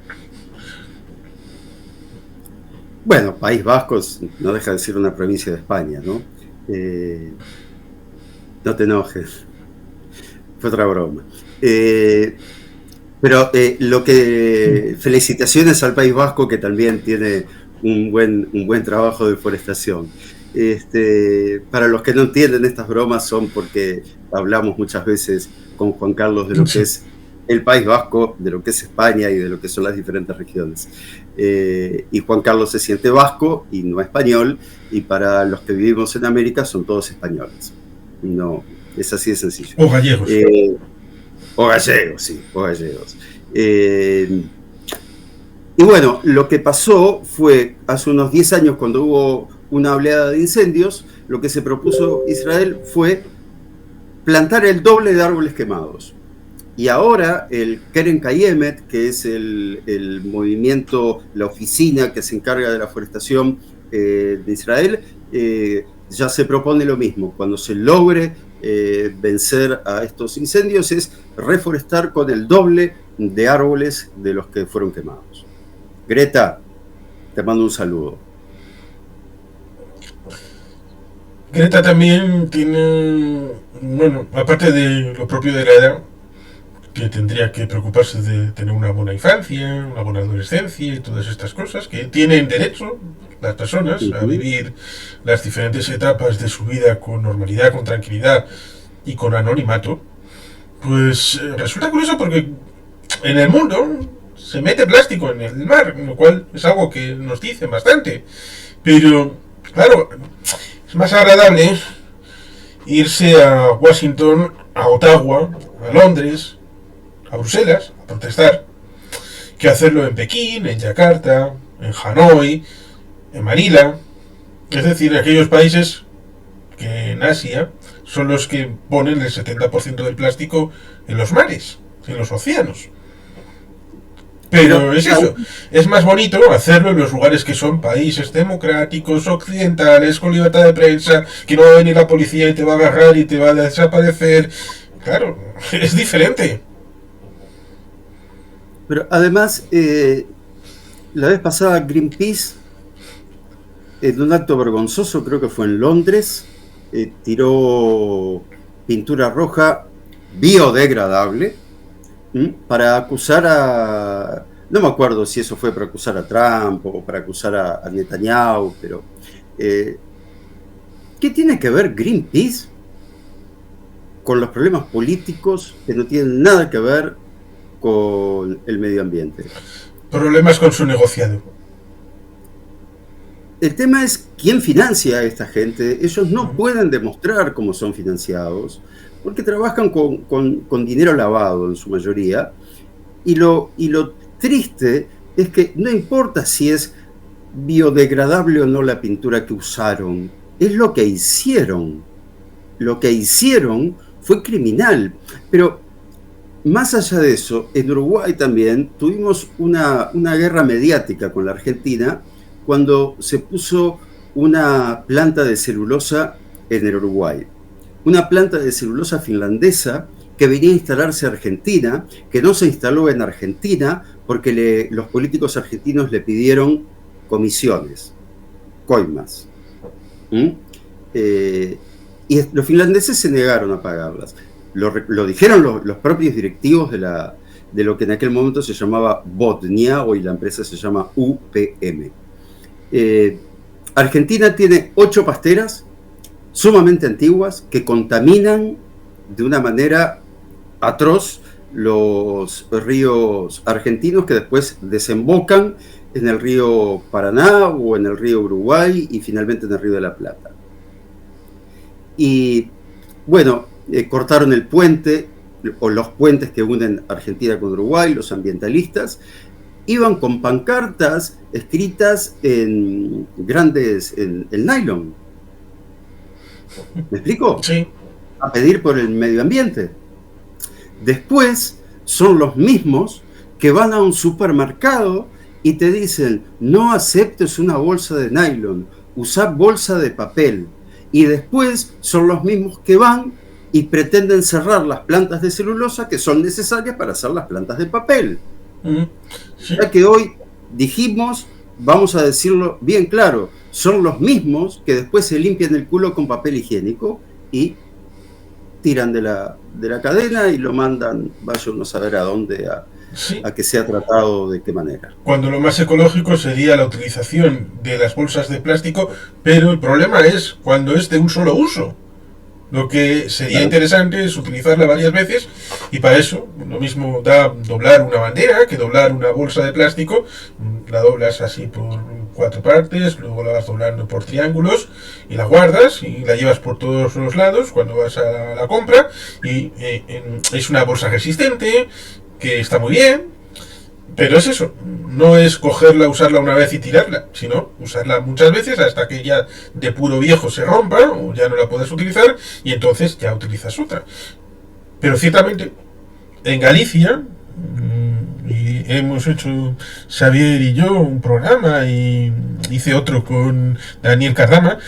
Bueno, País Vasco no deja de ser una provincia de España, ¿no? No te enojes. Fue otra broma. Pero felicitaciones al País Vasco, que también tiene un buen trabajo de forestación. Para los que no entienden estas bromas son porque hablamos muchas veces con Juan Carlos de lo que es el País Vasco, de lo que es España y de lo que son las diferentes regiones. Y Juan Carlos se siente vasco y no español, y para los que vivimos en América son todos españoles. No, es así de sencillo. O gallegos. O gallegos, sí, o gallegos. Y bueno, lo que pasó fue, hace unos 10 años, cuando hubo una oleada de incendios, lo que se propuso Israel fue plantar el doble de árboles quemados. Y ahora el Keren Kayemet, que es el movimiento, la oficina que se encarga de la forestación de Israel, ya se propone lo mismo. Cuando se logre vencer a estos incendios, es reforestar con el doble de árboles de los que fueron quemados. Greta, te mando un saludo. Greta también tiene, bueno, aparte de lo propio de la edad, que tendría que preocuparse de tener una buena infancia, una buena adolescencia y todas estas cosas, que tienen derecho las personas a vivir las diferentes etapas de su vida con normalidad, con tranquilidad y con anonimato. Pues resulta curioso porque en el mundo se mete plástico en el mar, lo cual es algo que nos dicen bastante. Pero, claro, es más agradable irse a Washington, a Ottawa, a Londres, a Bruselas, a protestar, que hacerlo en Pekín, en Yakarta, en Hanoi, en Manila. Es decir, aquellos países que en Asia son los que ponen el 70% del plástico en los mares, en los océanos. Pero es eso, es más bonito hacerlo en los lugares que son países democráticos, occidentales, con libertad de prensa, que no va a venir la policía y te va a agarrar y te va a desaparecer. Claro, es diferente. Pero además, la vez pasada Greenpeace, en un acto vergonzoso, creo que fue en Londres, tiró pintura roja biodegradable para acusar a... No me acuerdo si eso fue para acusar a Trump o para acusar a Netanyahu, pero... ¿qué tiene que ver Greenpeace con los problemas políticos que no tienen nada que ver con el medio ambiente? Problemas con su negociado. El tema es quién financia a esta gente. Ellos no pueden demostrar cómo son financiados, porque trabajan con dinero lavado en su mayoría. Y lo triste es que no importa si es biodegradable o no la pintura que usaron, es lo que hicieron. Lo que hicieron fue criminal. Pero más allá de eso, en Uruguay también tuvimos una guerra mediática con la Argentina cuando se puso una planta de celulosa en el Uruguay. Una planta de celulosa finlandesa que venía a instalarse en Argentina, que no se instaló en Argentina porque los políticos argentinos le pidieron comisiones, coimas. Y los finlandeses se negaron a pagarlas. Lo dijeron los propios directivos de lo que en aquel momento se llamaba Botnia, hoy la empresa se llama UPM. Argentina tiene 8 pasteras sumamente antiguas que contaminan de una manera atroz los ríos argentinos que después desembocan en el río Paraná o en el río Uruguay y finalmente en el río de la Plata. Y bueno, cortaron el puente o los puentes que unen Argentina con Uruguay, los ambientalistas iban con pancartas escritas en grandes, en nylon. ¿Me explico? Sí. A pedir por el medio ambiente. Después son los mismos que van a un supermercado y te dicen, no aceptes una bolsa de nylon, usa bolsa de papel. Y después son los mismos que van y pretenden cerrar las plantas de celulosa que son necesarias para hacer las plantas de papel. Sí. Ya que hoy dijimos, vamos a decirlo bien claro, son los mismos que después se limpian el culo con papel higiénico y tiran de la cadena y lo mandan, vaya uno a saber a dónde, a que sea tratado de qué manera. Cuando lo más ecológico sería la utilización de las bolsas de plástico, pero el problema es cuando es de un solo uso. Lo que sería interesante es utilizarla varias veces y para eso lo mismo da doblar una bandera que doblar una bolsa de plástico. La doblas así por 4 partes, luego la vas doblando por triángulos y la guardas y la llevas por todos los lados cuando vas a la compra y es una bolsa resistente que está muy bien. Pero es eso, no es cogerla, usarla una vez y tirarla, sino usarla muchas veces hasta que ya de puro viejo se rompa o ya no la puedes utilizar y entonces ya utilizas otra. Pero ciertamente, en Galicia, y hemos hecho Xavier y yo un programa y hice otro con Daniel Cardama,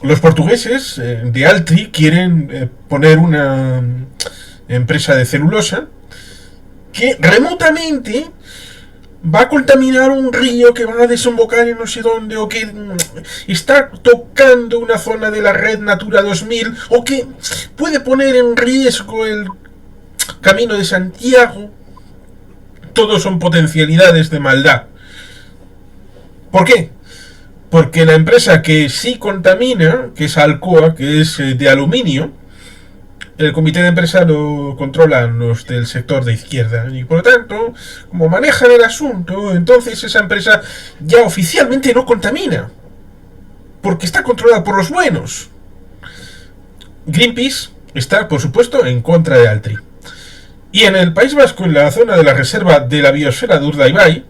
los portugueses de Altri quieren poner una empresa de celulosa que remotamente va a contaminar un río que va a desembocar en no sé dónde, o que está tocando una zona de la red Natura 2000, o que puede poner en riesgo Camino de Santiago, todos son potencialidades de maldad. ¿Por qué? Porque la empresa que sí contamina, que es Alcoa, que es de aluminio, el comité de empresa lo controlan los del sector de izquierda y por lo tanto, como manejan el asunto, entonces esa empresa ya oficialmente no contamina, porque está controlada por los buenos. Greenpeace está, por supuesto, en contra de Altri. Y en el País Vasco, en la zona de la reserva de la biosfera de Urdaibai,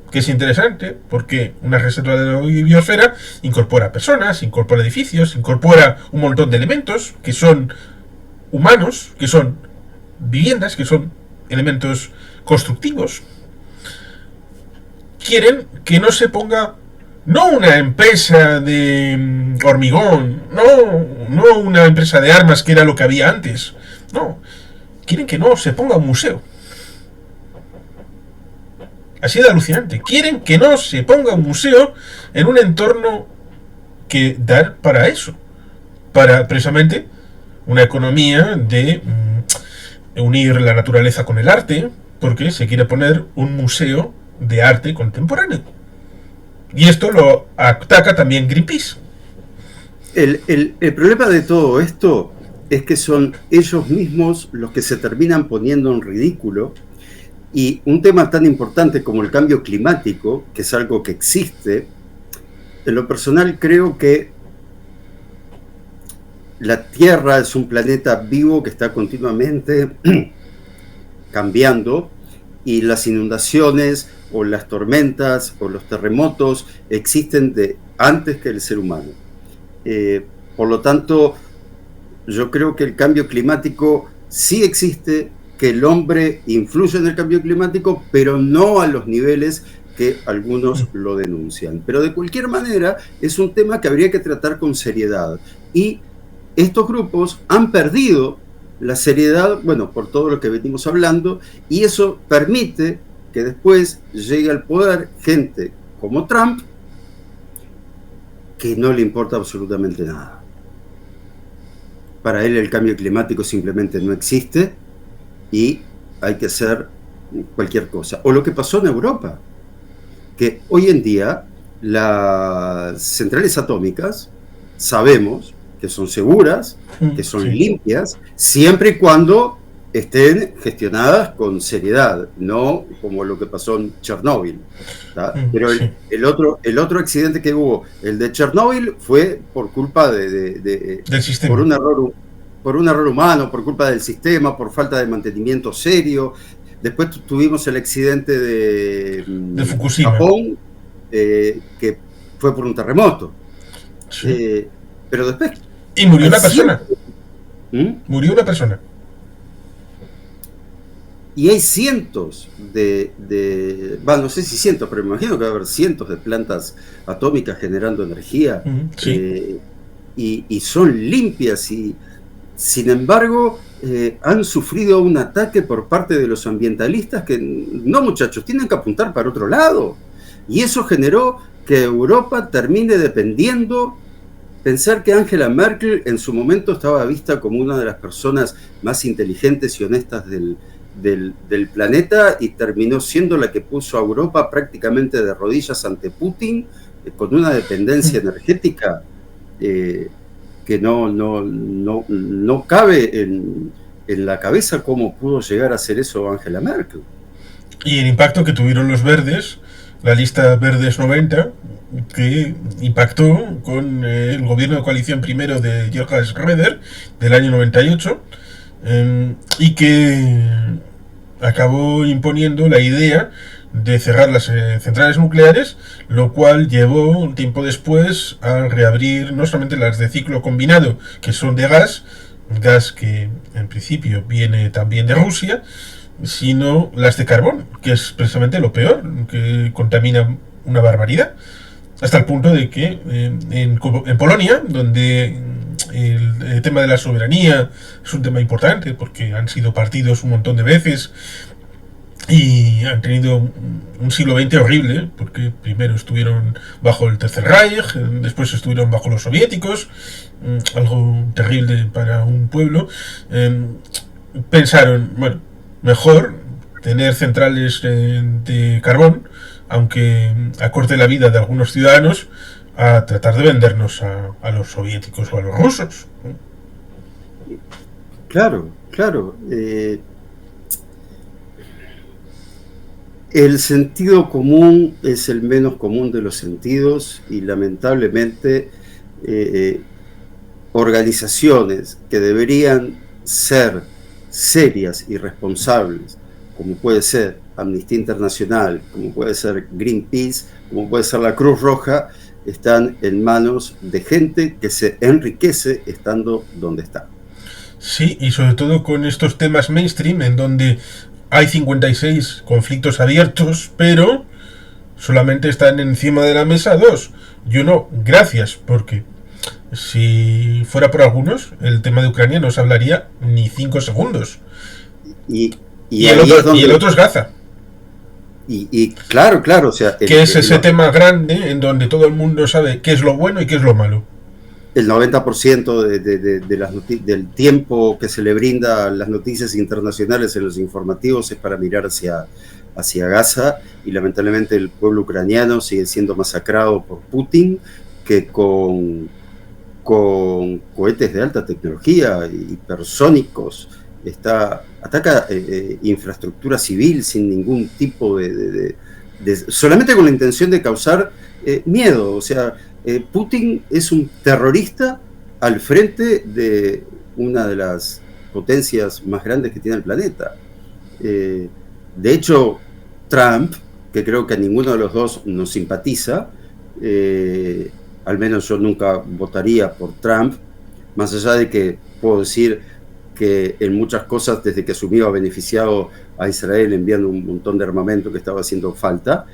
que es interesante, porque una reserva de la biosfera incorpora personas, incorpora edificios, incorpora un montón de elementos que son humanos, que son viviendas, que son elementos constructivos. Quieren que no se ponga, no una empresa de hormigón, no una empresa de armas que era lo que había antes, no, quieren que no se ponga un museo. Así de alucinante. Quieren que no se ponga un museo en un entorno que dar para eso, para precisamente una economía de unir la naturaleza con el arte, porque se quiere poner un museo de arte contemporáneo. Y esto lo ataca también Greenpeace. El problema de todo esto es que son ellos mismos los que se terminan poniendo en ridículo, y un tema tan importante como el cambio climático, que es algo que existe, en lo personal creo que la Tierra es un planeta vivo que está continuamente cambiando, y las inundaciones o las tormentas o los terremotos existen de antes que el ser humano. Por lo tanto, yo creo que el cambio climático sí existe, que el hombre influye en el cambio climático, pero no a los niveles que algunos lo denuncian. Pero de cualquier manera es un tema que habría que tratar con seriedad. Y estos grupos han perdido la seriedad, bueno, por todo lo que venimos hablando, y eso permite que después llegue al poder gente como Trump, que no le importa absolutamente nada. Para él el cambio climático simplemente no existe y hay que hacer cualquier cosa. O lo que pasó en Europa, que hoy en día las centrales atómicas sabemos que son seguras, que son limpias, siempre y cuando estén gestionadas con seriedad, no como lo que pasó en Chernóbil. Pero el otro accidente que hubo, el de Chernóbil, fue por culpa del sistema. Por un error humano, por culpa del sistema, por falta de mantenimiento serio. Después tuvimos el accidente de Fukushima, Japón, que fue por un terremoto. Sí. Pero después... Y murió una persona. Murió una persona. Y hay cientos no sé si cientos, pero me imagino que va a haber cientos de plantas atómicas generando energía. Y son limpias y, sin embargo, han sufrido un ataque por parte de los ambientalistas que, no muchachos, tienen que apuntar para otro lado. Y eso generó que Europa termine dependiendo. Pensar que Angela Merkel en su momento estaba vista como una de las personas más inteligentes y honestas del planeta, y terminó siendo la que puso a Europa prácticamente de rodillas ante Putin, con una dependencia energética que no cabe en la cabeza cómo pudo llegar a hacer eso Angela Merkel. Y el impacto que tuvieron los verdes, la lista Verdes 90, que impactó con el gobierno de coalición primero de Gerhard Schröder del año 98, y que acabó imponiendo la idea de cerrar las centrales nucleares, lo cual llevó un tiempo después a reabrir no solamente las de ciclo combinado, que son de gas que en principio viene también de Rusia, sino las de carbón, que es precisamente lo peor, que contamina una barbaridad, hasta el punto de que en Polonia, donde el tema de la soberanía es un tema importante, porque han sido partidos un montón de veces y han tenido un siglo XX horrible, porque primero estuvieron bajo el Tercer Reich, después estuvieron bajo los soviéticos, algo terrible para un pueblo. pensaron, bueno, mejor tener centrales de carbón, aunque acorte la vida de algunos ciudadanos, a tratar de vendernos a los soviéticos o a los rusos. Claro, claro. El sentido común es el menos común de los sentidos y lamentablemente organizaciones que deberían ser serias y responsables, como puede ser Amnistía Internacional, como puede ser Greenpeace, como puede ser la Cruz Roja, están en manos de gente que se enriquece estando donde está. Sí, y sobre todo con estos temas mainstream en donde hay 56 conflictos abiertos, pero solamente están encima de la mesa dos. Y uno, gracias, porque si fuera por algunos, el tema de Ucrania no se hablaría ni 5 segundos. Y el otro es Gaza. Y claro, claro, o sea... Que es ese tema grande en donde todo el mundo sabe qué es lo bueno y qué es lo malo. El 90% del tiempo que se le brinda a las noticias internacionales en los informativos es para mirar hacia Gaza, y lamentablemente el pueblo ucraniano sigue siendo masacrado por Putin, que con cohetes de alta tecnología, hipersónicos, ataca infraestructura civil sin ningún tipo solamente con la intención de causar miedo. O sea, Putin es un terrorista al frente de una de las potencias más grandes que tiene el planeta. De hecho, Trump, que creo que a ninguno de los dos nos simpatiza, al menos yo nunca votaría por Trump, más allá de que puedo decir que en muchas cosas desde que asumió ha beneficiado a Israel enviando un montón de armamento que estaba haciendo falta.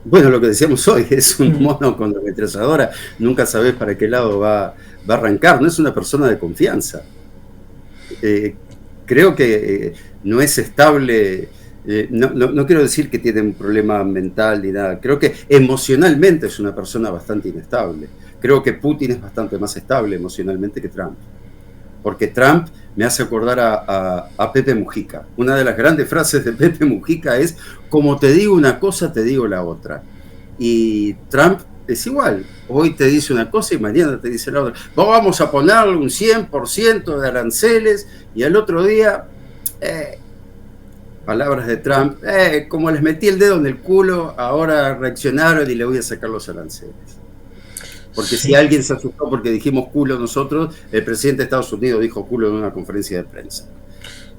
Bueno, lo que decíamos hoy, es un mono con la ametralladora, nunca sabes para qué lado va a arrancar, no es una persona de confianza. Creo que no es estable, no quiero decir que tiene un problema mental ni nada, creo que emocionalmente es una persona bastante inestable. Creo que Putin es bastante más estable emocionalmente que Trump, porque Trump me hace acordar a Pepe Mujica. Una de las grandes frases de Pepe Mujica es: como te digo una cosa, te digo la otra. Y Trump es igual. Hoy te dice una cosa y mañana te dice la otra. Vamos a ponerle un 100% de aranceles, y al otro día, palabras de Trump, como les metí el dedo en el culo, ahora reaccionaron y le voy a sacar los aranceles. Porque sí. Si alguien se asustó porque dijimos culo nosotros, el presidente de Estados Unidos dijo culo en una conferencia de prensa.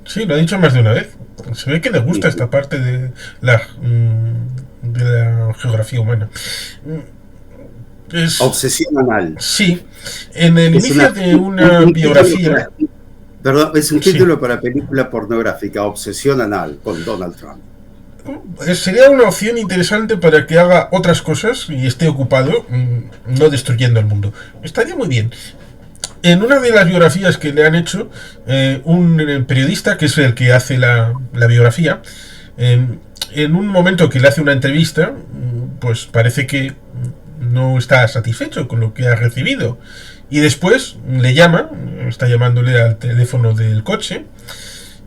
Sí, lo ha dicho más de una vez. Se ve que le gusta esta parte de la geografía humana. Obsesión anal. Sí. En el inicio de una biografía... Perdón, es un título para película pornográfica, Obsesión anal, con Donald Trump. Sería una opción interesante para que haga otras cosas y esté ocupado, no destruyendo el mundo. Estaría muy bien. En una de las biografías que le han hecho, un periodista, que es el que hace la biografía, en un momento que le hace una entrevista, pues parece que no está satisfecho con lo que ha recibido. Y después le llama, está llamándole al teléfono del coche,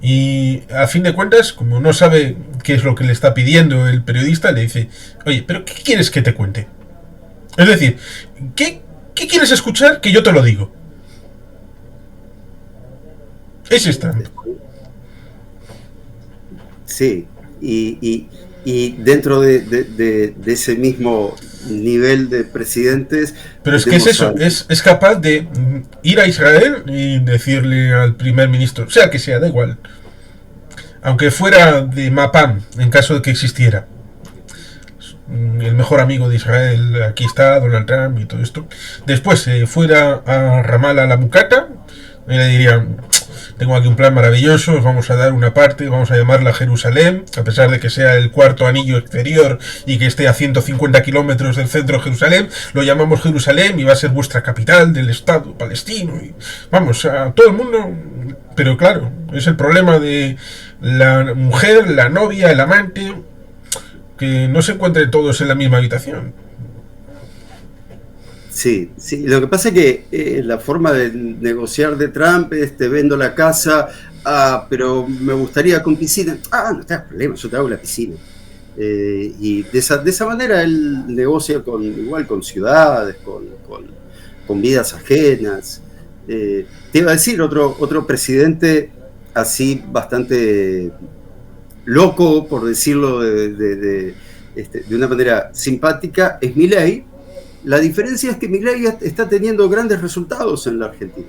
y a fin de cuentas, como no sabe qué es lo que le está pidiendo el periodista, le dice: oye, ¿pero qué quieres que te cuente? Es decir, ¿qué quieres escuchar que yo te lo digo? Es esta. Sí, y dentro de ese mismo nivel de presidentes... Pero es que es eso, es capaz de ir a Israel y decirle al primer ministro, sea que sea, da igual, aunque fuera de Mapam, en caso de que existiera, el mejor amigo de Israel, aquí está Donald Trump y todo esto, después fuera a Ramallah, la Mucata, y le dirían: tengo aquí un plan maravilloso, os vamos a dar una parte, vamos a llamarla Jerusalén, a pesar de que sea el cuarto anillo exterior y que esté a 150 kilómetros del centro de Jerusalén, lo llamamos Jerusalén y va a ser vuestra capital del Estado palestino. Y vamos, a todo el mundo. Pero claro, es el problema de la mujer, la novia, el amante, que no se encuentren todos en la misma habitación. Sí, sí. Lo que pasa es que la forma de negociar de Trump es te vendo la casa, pero me gustaría con piscina. No te hagas problema, yo te hago la piscina. Y de esa manera él negocia igual con ciudades, con vidas ajenas. Te iba a decir, otro presidente así bastante loco, por decirlo de una manera simpática, es Milei. La diferencia es que Milei está teniendo grandes resultados en la Argentina.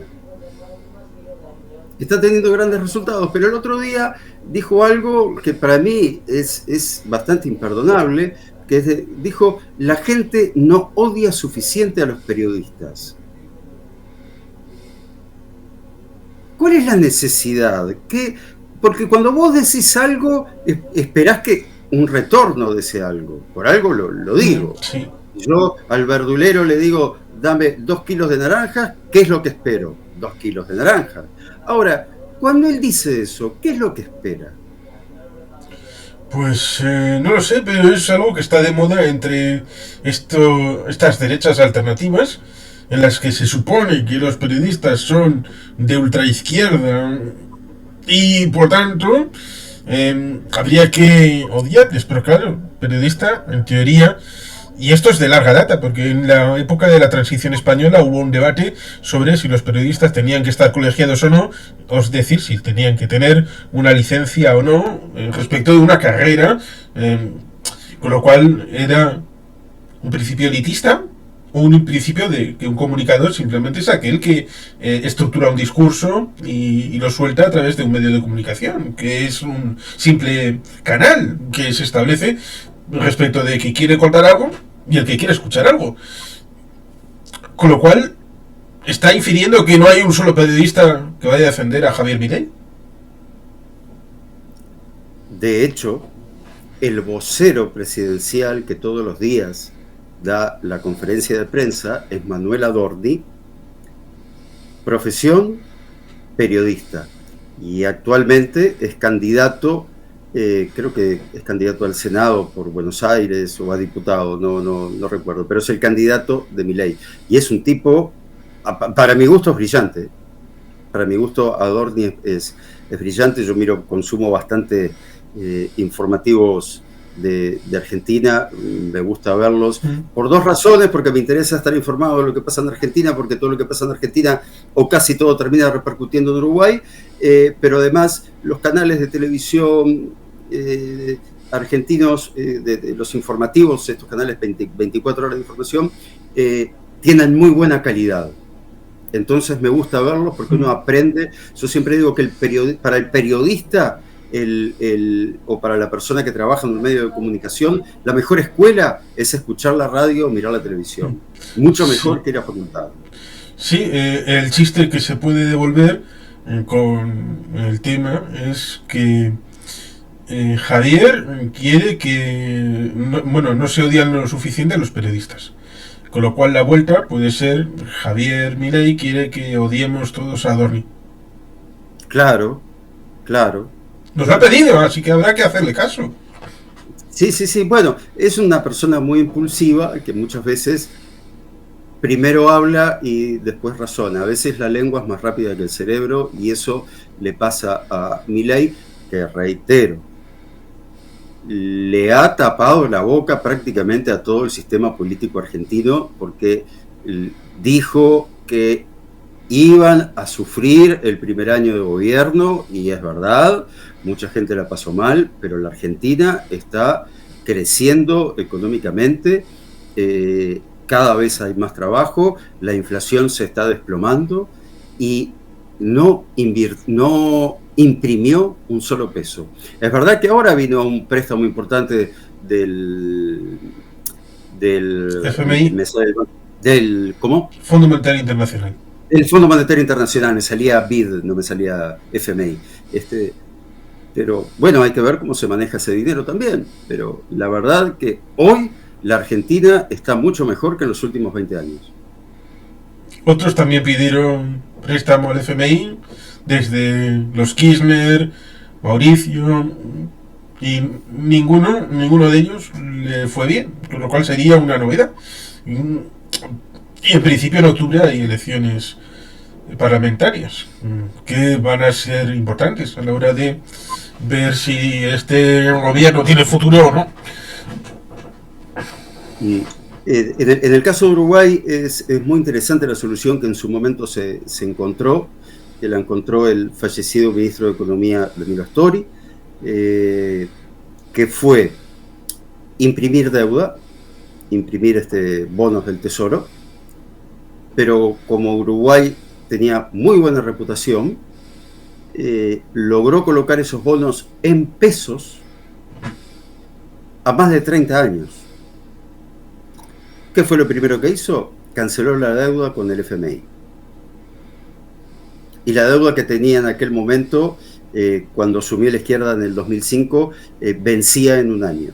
Está teniendo grandes resultados, pero el otro día dijo algo que para mí es bastante imperdonable, dijo, la gente no odia suficiente a los periodistas. ¿Cuál es la necesidad? Porque cuando vos decís algo, esperás que un retorno de ese algo. Por algo lo digo. Sí. Yo al verdulero le digo, dame 2 kilos de naranjas, ¿qué es lo que espero? 2 kilos de naranjas. Ahora, cuando él dice eso, ¿qué es lo que espera? Pues no lo sé, pero es algo que está de moda entre estas derechas alternativas, en las que se supone que los periodistas son de ultraizquierda y por tanto habría que odiarles, pero claro, periodista, en teoría, y esto es de larga data, porque en la época de la transición española hubo un debate sobre si los periodistas tenían que estar colegiados o no, es decir, si tenían que tener una licencia o no respecto de una carrera, con lo cual era un principio elitista o un principio de que un comunicador simplemente es aquel que estructura un discurso y lo suelta a través de un medio de comunicación, que es un simple canal que se establece respecto de que quiere contar algo y el que quiere escuchar algo. Con lo cual, ¿está infiriendo que no hay un solo periodista que vaya a defender a Javier Milei? De hecho, el vocero presidencial que todos los días da la conferencia de prensa es Manuel Adorni, profesión periodista, y actualmente es candidato, creo que es candidato al Senado por Buenos Aires o a diputado, no recuerdo, pero es el candidato de Milei. Y es un tipo, para mi gusto es brillante. Para mi gusto Adorni es brillante. Yo consumo bastante informativos de Argentina, me gusta verlos por 2 razones, porque me interesa estar informado de lo que pasa en Argentina, porque todo lo que pasa en Argentina, o casi todo, termina repercutiendo en Uruguay, pero además los canales de televisión argentinos, de los informativos, estos canales 24 horas de información, tienen muy buena calidad. Entonces me gusta verlos porque uno aprende. Yo siempre digo que para el periodista o para la persona que trabaja en un medio de comunicación, la mejor escuela es escuchar la radio o mirar la televisión. Mucho mejor que ir a facultad. Sí, el chiste que se puede devolver con el tema es que Javier quiere que no se odian lo suficiente a los periodistas. Con lo cual la vuelta puede ser Javier Milei quiere que odiemos todos a Adorni. Claro. Nos lo ha pedido, así que habrá que hacerle caso. Sí. Bueno, es una persona muy impulsiva que muchas veces primero habla y después razona. A veces la lengua es más rápida que el cerebro y eso le pasa a Milei, que reitero, le ha tapado la boca prácticamente a todo el sistema político argentino porque dijo que iban a sufrir el primer año de gobierno y es verdad, mucha gente la pasó mal, pero la Argentina está creciendo económicamente, cada vez hay más trabajo, la inflación se está desplomando y no imprimió un solo peso. Es verdad que ahora vino un préstamo importante del FMI, ¿cómo? Fondo Monetario Internacional. El Fondo Monetario Internacional, me salía BID, no me salía FMI. Pero bueno, hay que ver cómo se maneja ese dinero también. Pero la verdad que hoy la Argentina está mucho mejor que en los últimos 20 años. Otros también pidieron préstamo al FMI, desde los Kirchner, Mauricio, y ninguno de ellos le fue bien, con lo cual sería una novedad. Y en principio en octubre hay elecciones parlamentarias que van a ser importantes a la hora de ver si este gobierno tiene futuro o no. Y en el caso de Uruguay es muy interesante la solución que en su momento se encontró, que la encontró el fallecido ministro de Economía, Danilo Astori, que fue imprimir deuda, imprimir bonos del Tesoro, pero como Uruguay tenía muy buena reputación, logró colocar esos bonos en pesos a más de 30 años. ¿Qué fue lo primero que hizo? Canceló la deuda con el FMI. Y la deuda que tenía en aquel momento, cuando asumió la izquierda en el 2005, vencía en un año.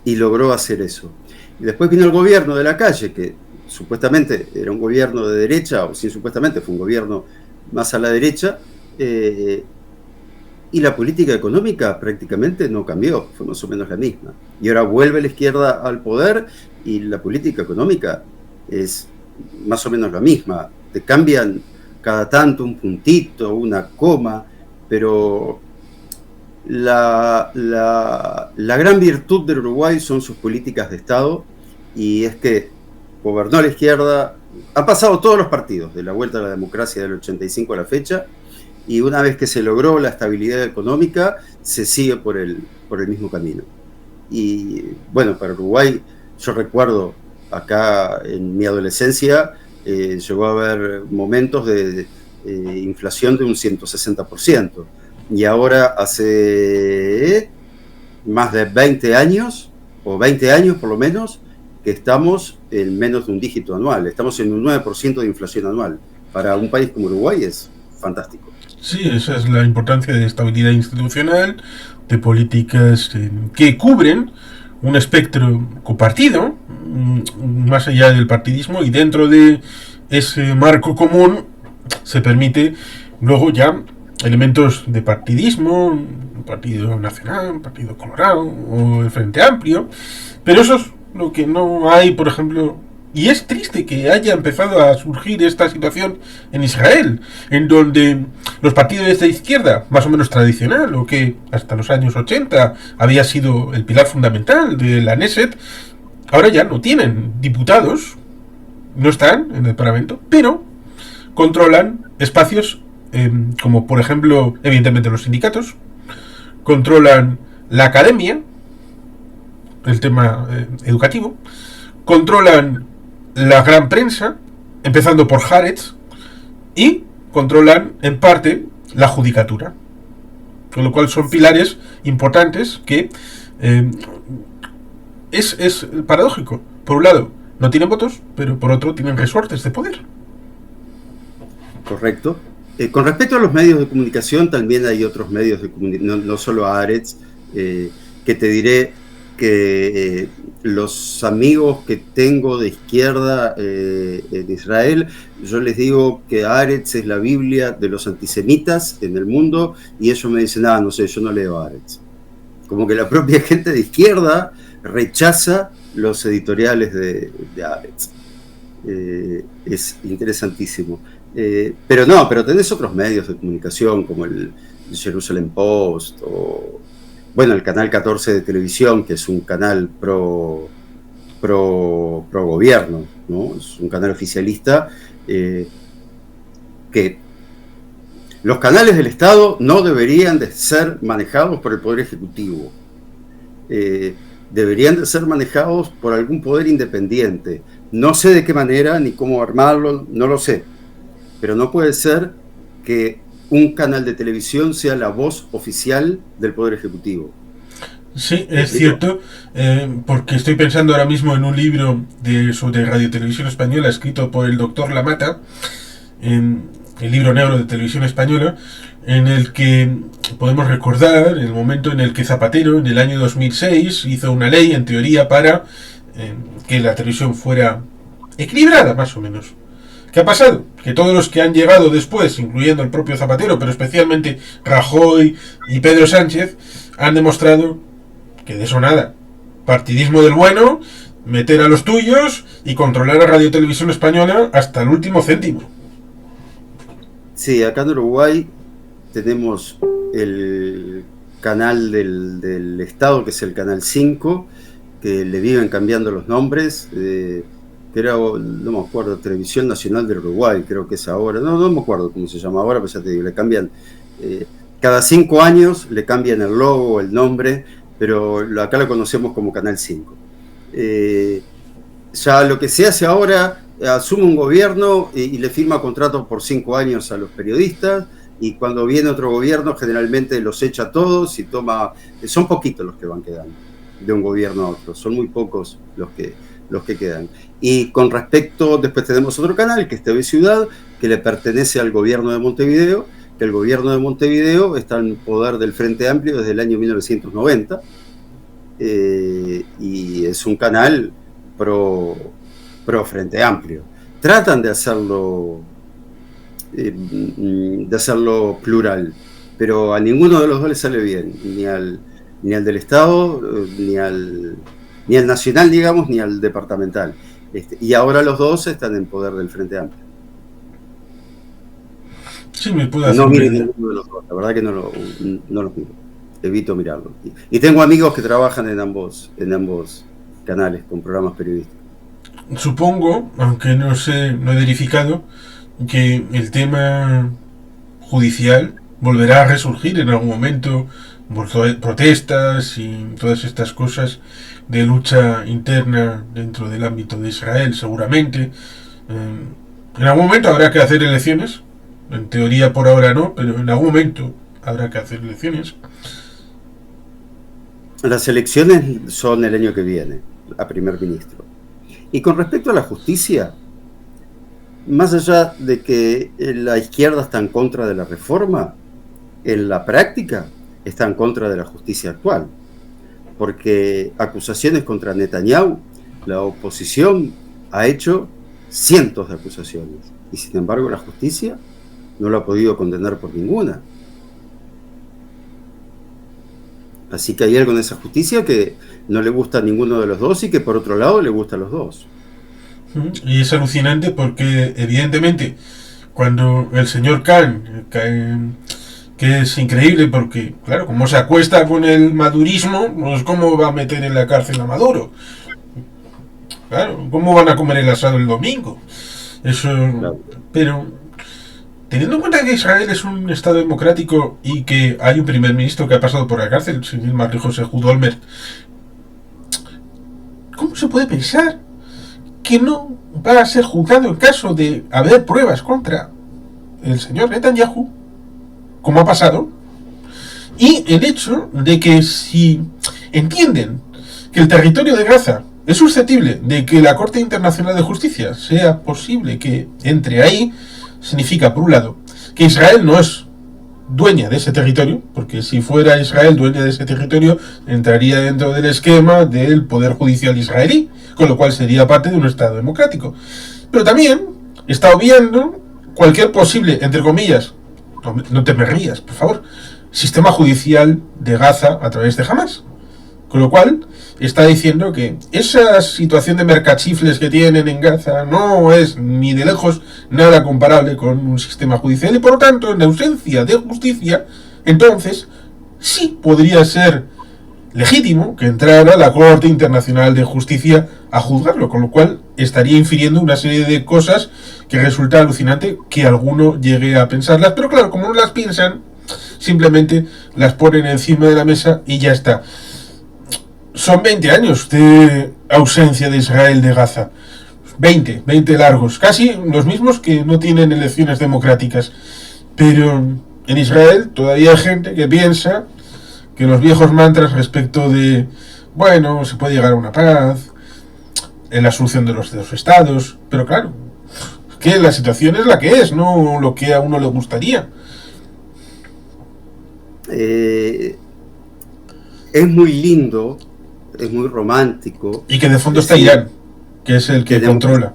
Y logró hacer eso. Y después vino el gobierno de la calle, que supuestamente era un gobierno de derecha, o sí, supuestamente fue un gobierno más a la derecha, y la política económica prácticamente no cambió, fue más o menos la misma. Y ahora vuelve la izquierda al poder y la política económica es más o menos la misma. Te cambian cada tanto un puntito, una coma, pero la gran virtud del Uruguay son sus políticas de Estado, y es que gobernó la izquierda, han pasado todos los partidos, de la vuelta a la democracia del 85 a la fecha, y una vez que se logró la estabilidad económica, se sigue por el mismo camino. Y bueno, para Uruguay, yo recuerdo acá en mi adolescencia, llegó a haber momentos de inflación de un 160%, y ahora hace más de 20 años, o 20 años por lo menos, que estamos en menos de un dígito anual, estamos en un 9% de inflación anual. Para un país como Uruguay es fantástico. Sí, esa es la importancia de estabilidad institucional, de políticas que cubren un espectro compartido, más allá del partidismo, y dentro de ese marco común se permite luego ya elementos de partidismo, un partido nacional, un partido colorado o el Frente Amplio, pero eso es lo que no hay, por ejemplo. Y es triste que haya empezado a surgir esta situación en Israel, en donde los partidos de izquierda, más o menos tradicional, o que hasta los años 80 había sido el pilar fundamental de la Knesset, ahora ya no tienen diputados, no están en el Parlamento, pero controlan espacios como, por ejemplo, evidentemente los sindicatos, controlan la academia, el tema educativo, controlan la gran prensa, empezando por Haaretz, y controlan en parte la judicatura, con lo cual son pilares importantes que es paradójico. Por un lado no tienen votos, pero por otro tienen resortes de poder. Correcto. Con respecto a los medios de comunicación, también hay otros medios de comunicación, no solo Haaretz, que te diré que los amigos que tengo de izquierda en Israel, yo les digo que Haaretz es la Biblia de los antisemitas en el mundo, y ellos me dicen, no sé, yo no leo Haaretz. Como que la propia gente de izquierda rechaza los editoriales de Haaretz. Es interesantísimo. Pero tenés otros medios de comunicación como el Jerusalem Post o bueno, el canal 14 de televisión, que es un canal pro gobierno, ¿no? Es un canal oficialista, que los canales del Estado no deberían de ser manejados por el Poder Ejecutivo. Deberían de ser manejados por algún poder independiente. No sé de qué manera ni cómo armarlo, no lo sé. Pero no puede ser que un canal de televisión sea la voz oficial del Poder Ejecutivo. Sí, es cierto, porque estoy pensando ahora mismo en un libro sobre radiotelevisión española escrito por el doctor Lamata, el libro negro de televisión española, en el que podemos recordar el momento en el que Zapatero, en el año 2006, hizo una ley, en teoría, para que la televisión fuera equilibrada, más o menos. ¿Qué ha pasado? Que todos los que han llegado después, incluyendo el propio Zapatero, pero especialmente Rajoy y Pedro Sánchez, han demostrado que de eso nada. Partidismo del bueno, meter a los tuyos y controlar a Radio Televisión Española hasta el último céntimo. Sí, acá en Uruguay tenemos el canal del Estado, que es el Canal 5, que le viven cambiando los nombres, que era, no me acuerdo, Televisión Nacional del Uruguay, creo que es ahora, no me acuerdo cómo se llama ahora, pero ya te digo, le cambian, cada 5 años le cambian el logo, el nombre, pero acá lo conocemos como Canal 5. Ya lo que se hace ahora, asume un gobierno y le firma contratos por 5 años a los periodistas, y cuando viene otro gobierno generalmente los echa a todos y son poquitos los que van quedando de un gobierno a otro, son muy pocos los que quedan. Y con respecto, después tenemos otro canal, que es TV Ciudad, que le pertenece al gobierno de Montevideo, que el gobierno de Montevideo está en poder del Frente Amplio desde el año 1990, y es un canal pro Frente Amplio. Tratan de hacerlo plural, pero a ninguno de los dos le sale bien, ni al del Estado, ni al nacional, digamos, ni al departamental. Y ahora los dos están en poder del Frente Amplio. Sí, me puedo hacer. No miro ninguno de los dos, la verdad que no los miro, evito mirarlo. Y tengo amigos que trabajan en ambos canales con programas periodísticos. Supongo, aunque no he verificado, que el tema judicial volverá a resurgir en algún momento, protestas y todas estas cosas de lucha interna dentro del ámbito de Israel, seguramente. En algún momento habrá que hacer elecciones, en teoría por ahora no, pero en algún momento habrá que hacer elecciones. Las elecciones son el año que viene, a primer ministro. Y con respecto a la justicia, más allá de que la izquierda está en contra de la reforma, en la práctica está en contra de la justicia actual. Porque acusaciones contra Netanyahu, la oposición ha hecho cientos de acusaciones. Y sin embargo la justicia no lo ha podido condenar por ninguna. Así que hay algo en esa justicia que no le gusta a ninguno de los dos y que por otro lado le gusta a los dos. Y es alucinante porque evidentemente cuando el señor Khan, que es increíble porque, claro, como se acuesta con el madurismo, pues ¿cómo va a meter en la cárcel a Maduro? Claro, ¿cómo van a comer el asado el domingo? Eso, claro. Pero teniendo en cuenta que Israel es un estado democrático y que hay un primer ministro que ha pasado por la cárcel, sin ir más lejos, Ehud Olmert, ¿cómo se puede pensar que no va a ser juzgado en caso de haber pruebas contra el señor Netanyahu, como ha pasado? Y el hecho de que si entienden que el territorio de Gaza es susceptible de que la Corte Internacional de Justicia sea posible que entre ahí, significa, por un lado, que Israel no es dueña de ese territorio, porque si fuera Israel dueña de ese territorio, entraría dentro del esquema del poder judicial israelí, con lo cual sería parte de un Estado democrático. Pero también está obviando cualquier posible, entre comillas, no te me rías, por favor, sistema judicial de Gaza a través de Hamas. Con lo cual, está diciendo que esa situación de mercachifles que tienen en Gaza no es ni de lejos nada comparable con un sistema judicial y por lo tanto, en ausencia de justicia, entonces sí podría ser legítimo que entrara la Corte Internacional de Justicia a juzgarlo, con lo cual estaría infiriendo una serie de cosas que resulta alucinante que alguno llegue a pensarlas, pero claro, como no las piensan, simplemente las ponen encima de la mesa y ya está. Son 20 años de ausencia de Israel de Gaza. 20 largos. Casi los mismos que no tienen elecciones democráticas. Pero en Israel todavía hay gente que piensa que los viejos mantras respecto de, bueno, se puede llegar a una paz, en la solución de los estados. Pero claro, que la situación es la que es, no lo que a uno le gustaría. Es muy lindo, es muy romántico. Y que de fondo está Irán, que es el que controla.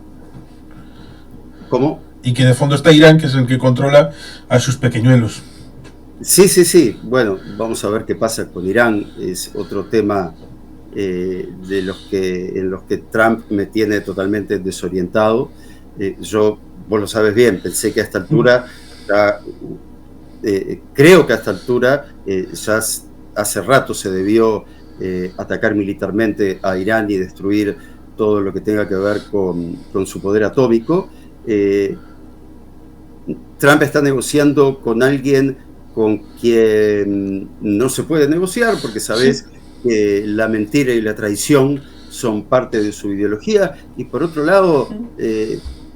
¿Cómo? Y que de fondo está Irán, que es el que controla a sus pequeñuelos. Sí. Bueno, vamos a ver qué pasa con Irán. Es otro tema en los que Trump me tiene totalmente desorientado. Vos lo sabes bien, pensé que a esta altura, creo que a esta altura ya hace rato se debió atacar militarmente a Irán y destruir todo lo que tenga que ver con su poder atómico. Trump está negociando con alguien con quien no se puede negociar, porque sabes que la mentira y la traición son parte de su ideología. Y por otro lado,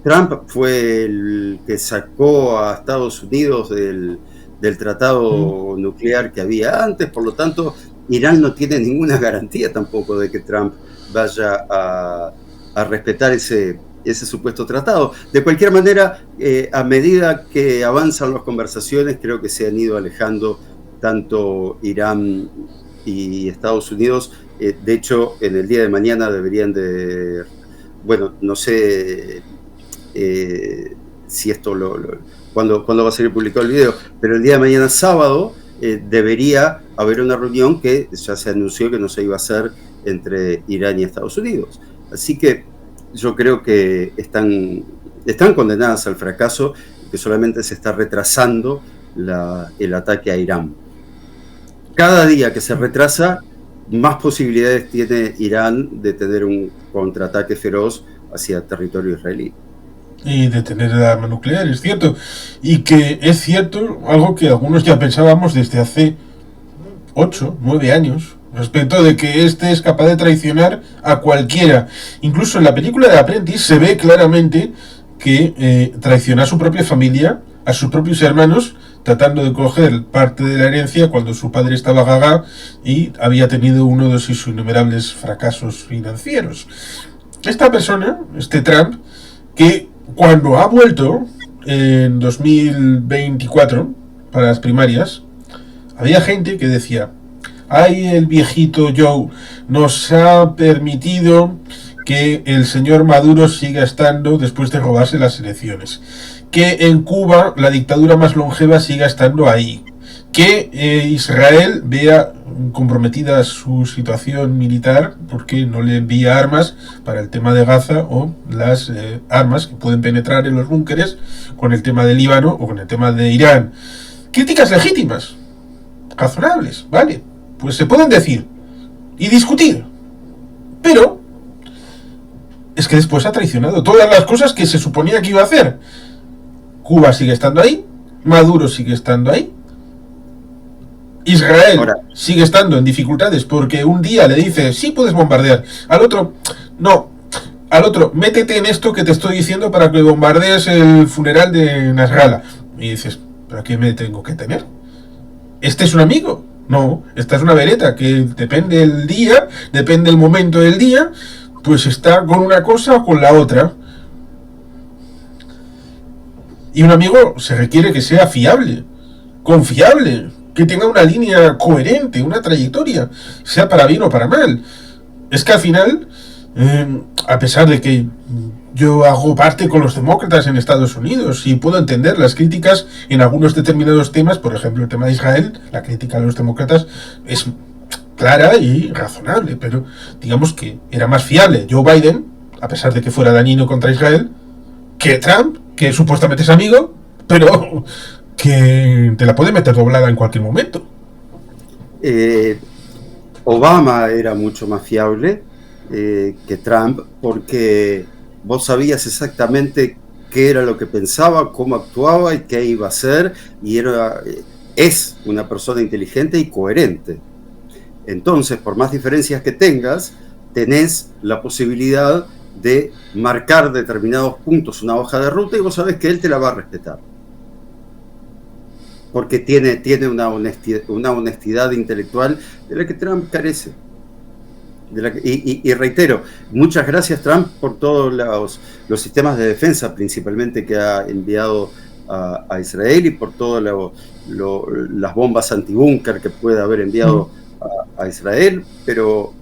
Trump fue el que sacó a Estados Unidos del tratado nuclear que había antes, por lo tanto, Irán no tiene ninguna garantía tampoco de que Trump vaya a respetar ese supuesto tratado. De cualquier manera, a medida que avanzan las conversaciones, creo que se han ido alejando tanto Irán y Estados Unidos. De hecho, en el día de mañana deberían de... Bueno, no sé si esto cuándo va a ser publicado el video, pero el día de mañana, sábado, debería haber una reunión que ya se anunció que no se iba a hacer entre Irán y Estados Unidos. Así que yo creo que están condenadas al fracaso, que solamente se está retrasando el ataque a Irán. Cada día que se retrasa, más posibilidades tiene Irán de tener un contraataque feroz hacia territorio israelí. Y de tener el arma nuclear, es cierto. Y que es cierto, algo que algunos ya pensábamos desde hace 8, 9 años, respecto de que este es capaz de traicionar a cualquiera. Incluso en la película de Apprentice se ve claramente que traiciona a su propia familia, a sus propios hermanos, tratando de coger parte de la herencia cuando su padre estaba gaga y había tenido uno de sus innumerables fracasos financieros. Esta persona, este Trump, que cuando ha vuelto en 2024 para las primarias, había gente que decía: ay, el viejito Joe nos ha permitido que el señor Maduro siga estando después de robarse las elecciones, que en Cuba la dictadura más longeva siga estando ahí, que Israel vea comprometida su situación militar porque no le envía armas para el tema de Gaza, o las armas que pueden penetrar en los búnkeres con el tema de Líbano o con el tema de Irán. Críticas legítimas, razonables, ¿vale? Pues se pueden decir y discutir, pero es que después ha traicionado todas las cosas que se suponía que iba a hacer. Cuba sigue estando ahí, Maduro sigue estando ahí, Israel sigue estando en dificultades porque un día le dice sí puedes bombardear, al otro no, al otro métete en esto que te estoy diciendo para que bombardees el funeral de Nasrallah, y dices, ¿pero qué me tengo que tener? ¿Este es un amigo? No, esta es una vereta que depende el día, depende el momento del día, pues está con una cosa o con la otra. Y un amigo se requiere que sea fiable, confiable, que tenga una línea coherente, una trayectoria, sea para bien o para mal. Es que al final, a pesar de que yo hago parte con los demócratas en Estados Unidos y puedo entender las críticas en algunos determinados temas, por ejemplo el tema de Israel, la crítica a los demócratas es clara y razonable, pero digamos que era más fiable Joe Biden, a pesar de que fuera dañino contra Israel, que Trump, que supuestamente es amigo, pero que te la puede meter doblada en cualquier momento. Obama era mucho más fiable que Trump, porque vos sabías exactamente qué era lo que pensaba, cómo actuaba y qué iba a hacer, y es una persona inteligente y coherente. Entonces, por más diferencias que tengas, tenés la posibilidad de marcar determinados puntos, una hoja de ruta, y vos sabés que él te la va a respetar. Porque tiene una honestidad intelectual de la que Trump carece. Y reitero, muchas gracias Trump por todos los sistemas de defensa, principalmente que ha enviado a Israel, y por todas las bombas antibúnker que puede haber enviado a Israel, pero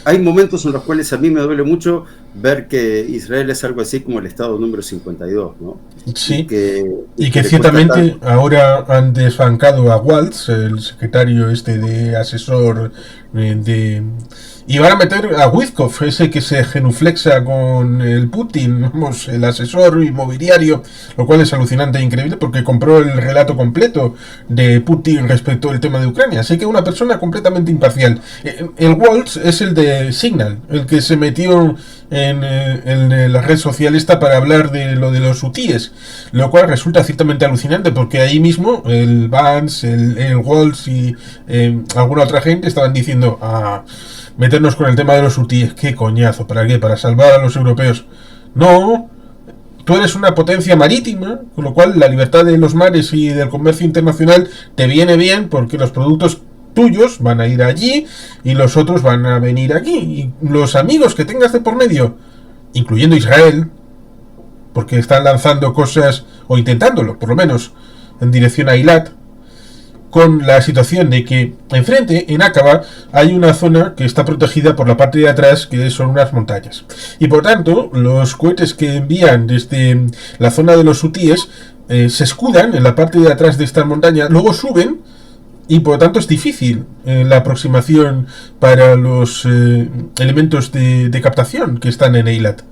hay momentos en los cuales a mí me duele mucho ver que Israel es algo así como el Estado número 52, ¿no? Sí, Y y que que le cuesta ciertamente tanto. ahora han desbancado a Waltz, el secretario este de asesor de... Y van a meter a Wizkov, ese que se genuflexa con el Putin, vamos, el asesor inmobiliario, lo cual es alucinante e increíble porque compró el relato completo de Putin respecto al tema de Ucrania. Así que una persona completamente imparcial. El Waltz es el de Signal, el que se metió en la red social esta para hablar de lo de los hutíes, lo cual resulta ciertamente alucinante porque ahí mismo el Vance, el Waltz y alguna otra gente estaban diciendo meternos con el tema de los hutíes, qué coñazo, ¿para qué? ¿Para salvar a los europeos? No, tú eres una potencia marítima, con lo cual la libertad de los mares y del comercio internacional te viene bien porque los productos tuyos van a ir allí y los otros van a venir aquí. Y los amigos que tengas de por medio, incluyendo Israel, porque están lanzando cosas, o intentándolo, por lo menos, en dirección a Eilat, con la situación de que enfrente, en Aqaba, hay una zona que está protegida por la parte de atrás, que son unas montañas. Y por tanto, los cohetes que envían desde la zona de los hutíes se escudan en la parte de atrás de esta montaña, luego suben y por lo tanto es difícil la aproximación para los elementos de captación que están en Eilat.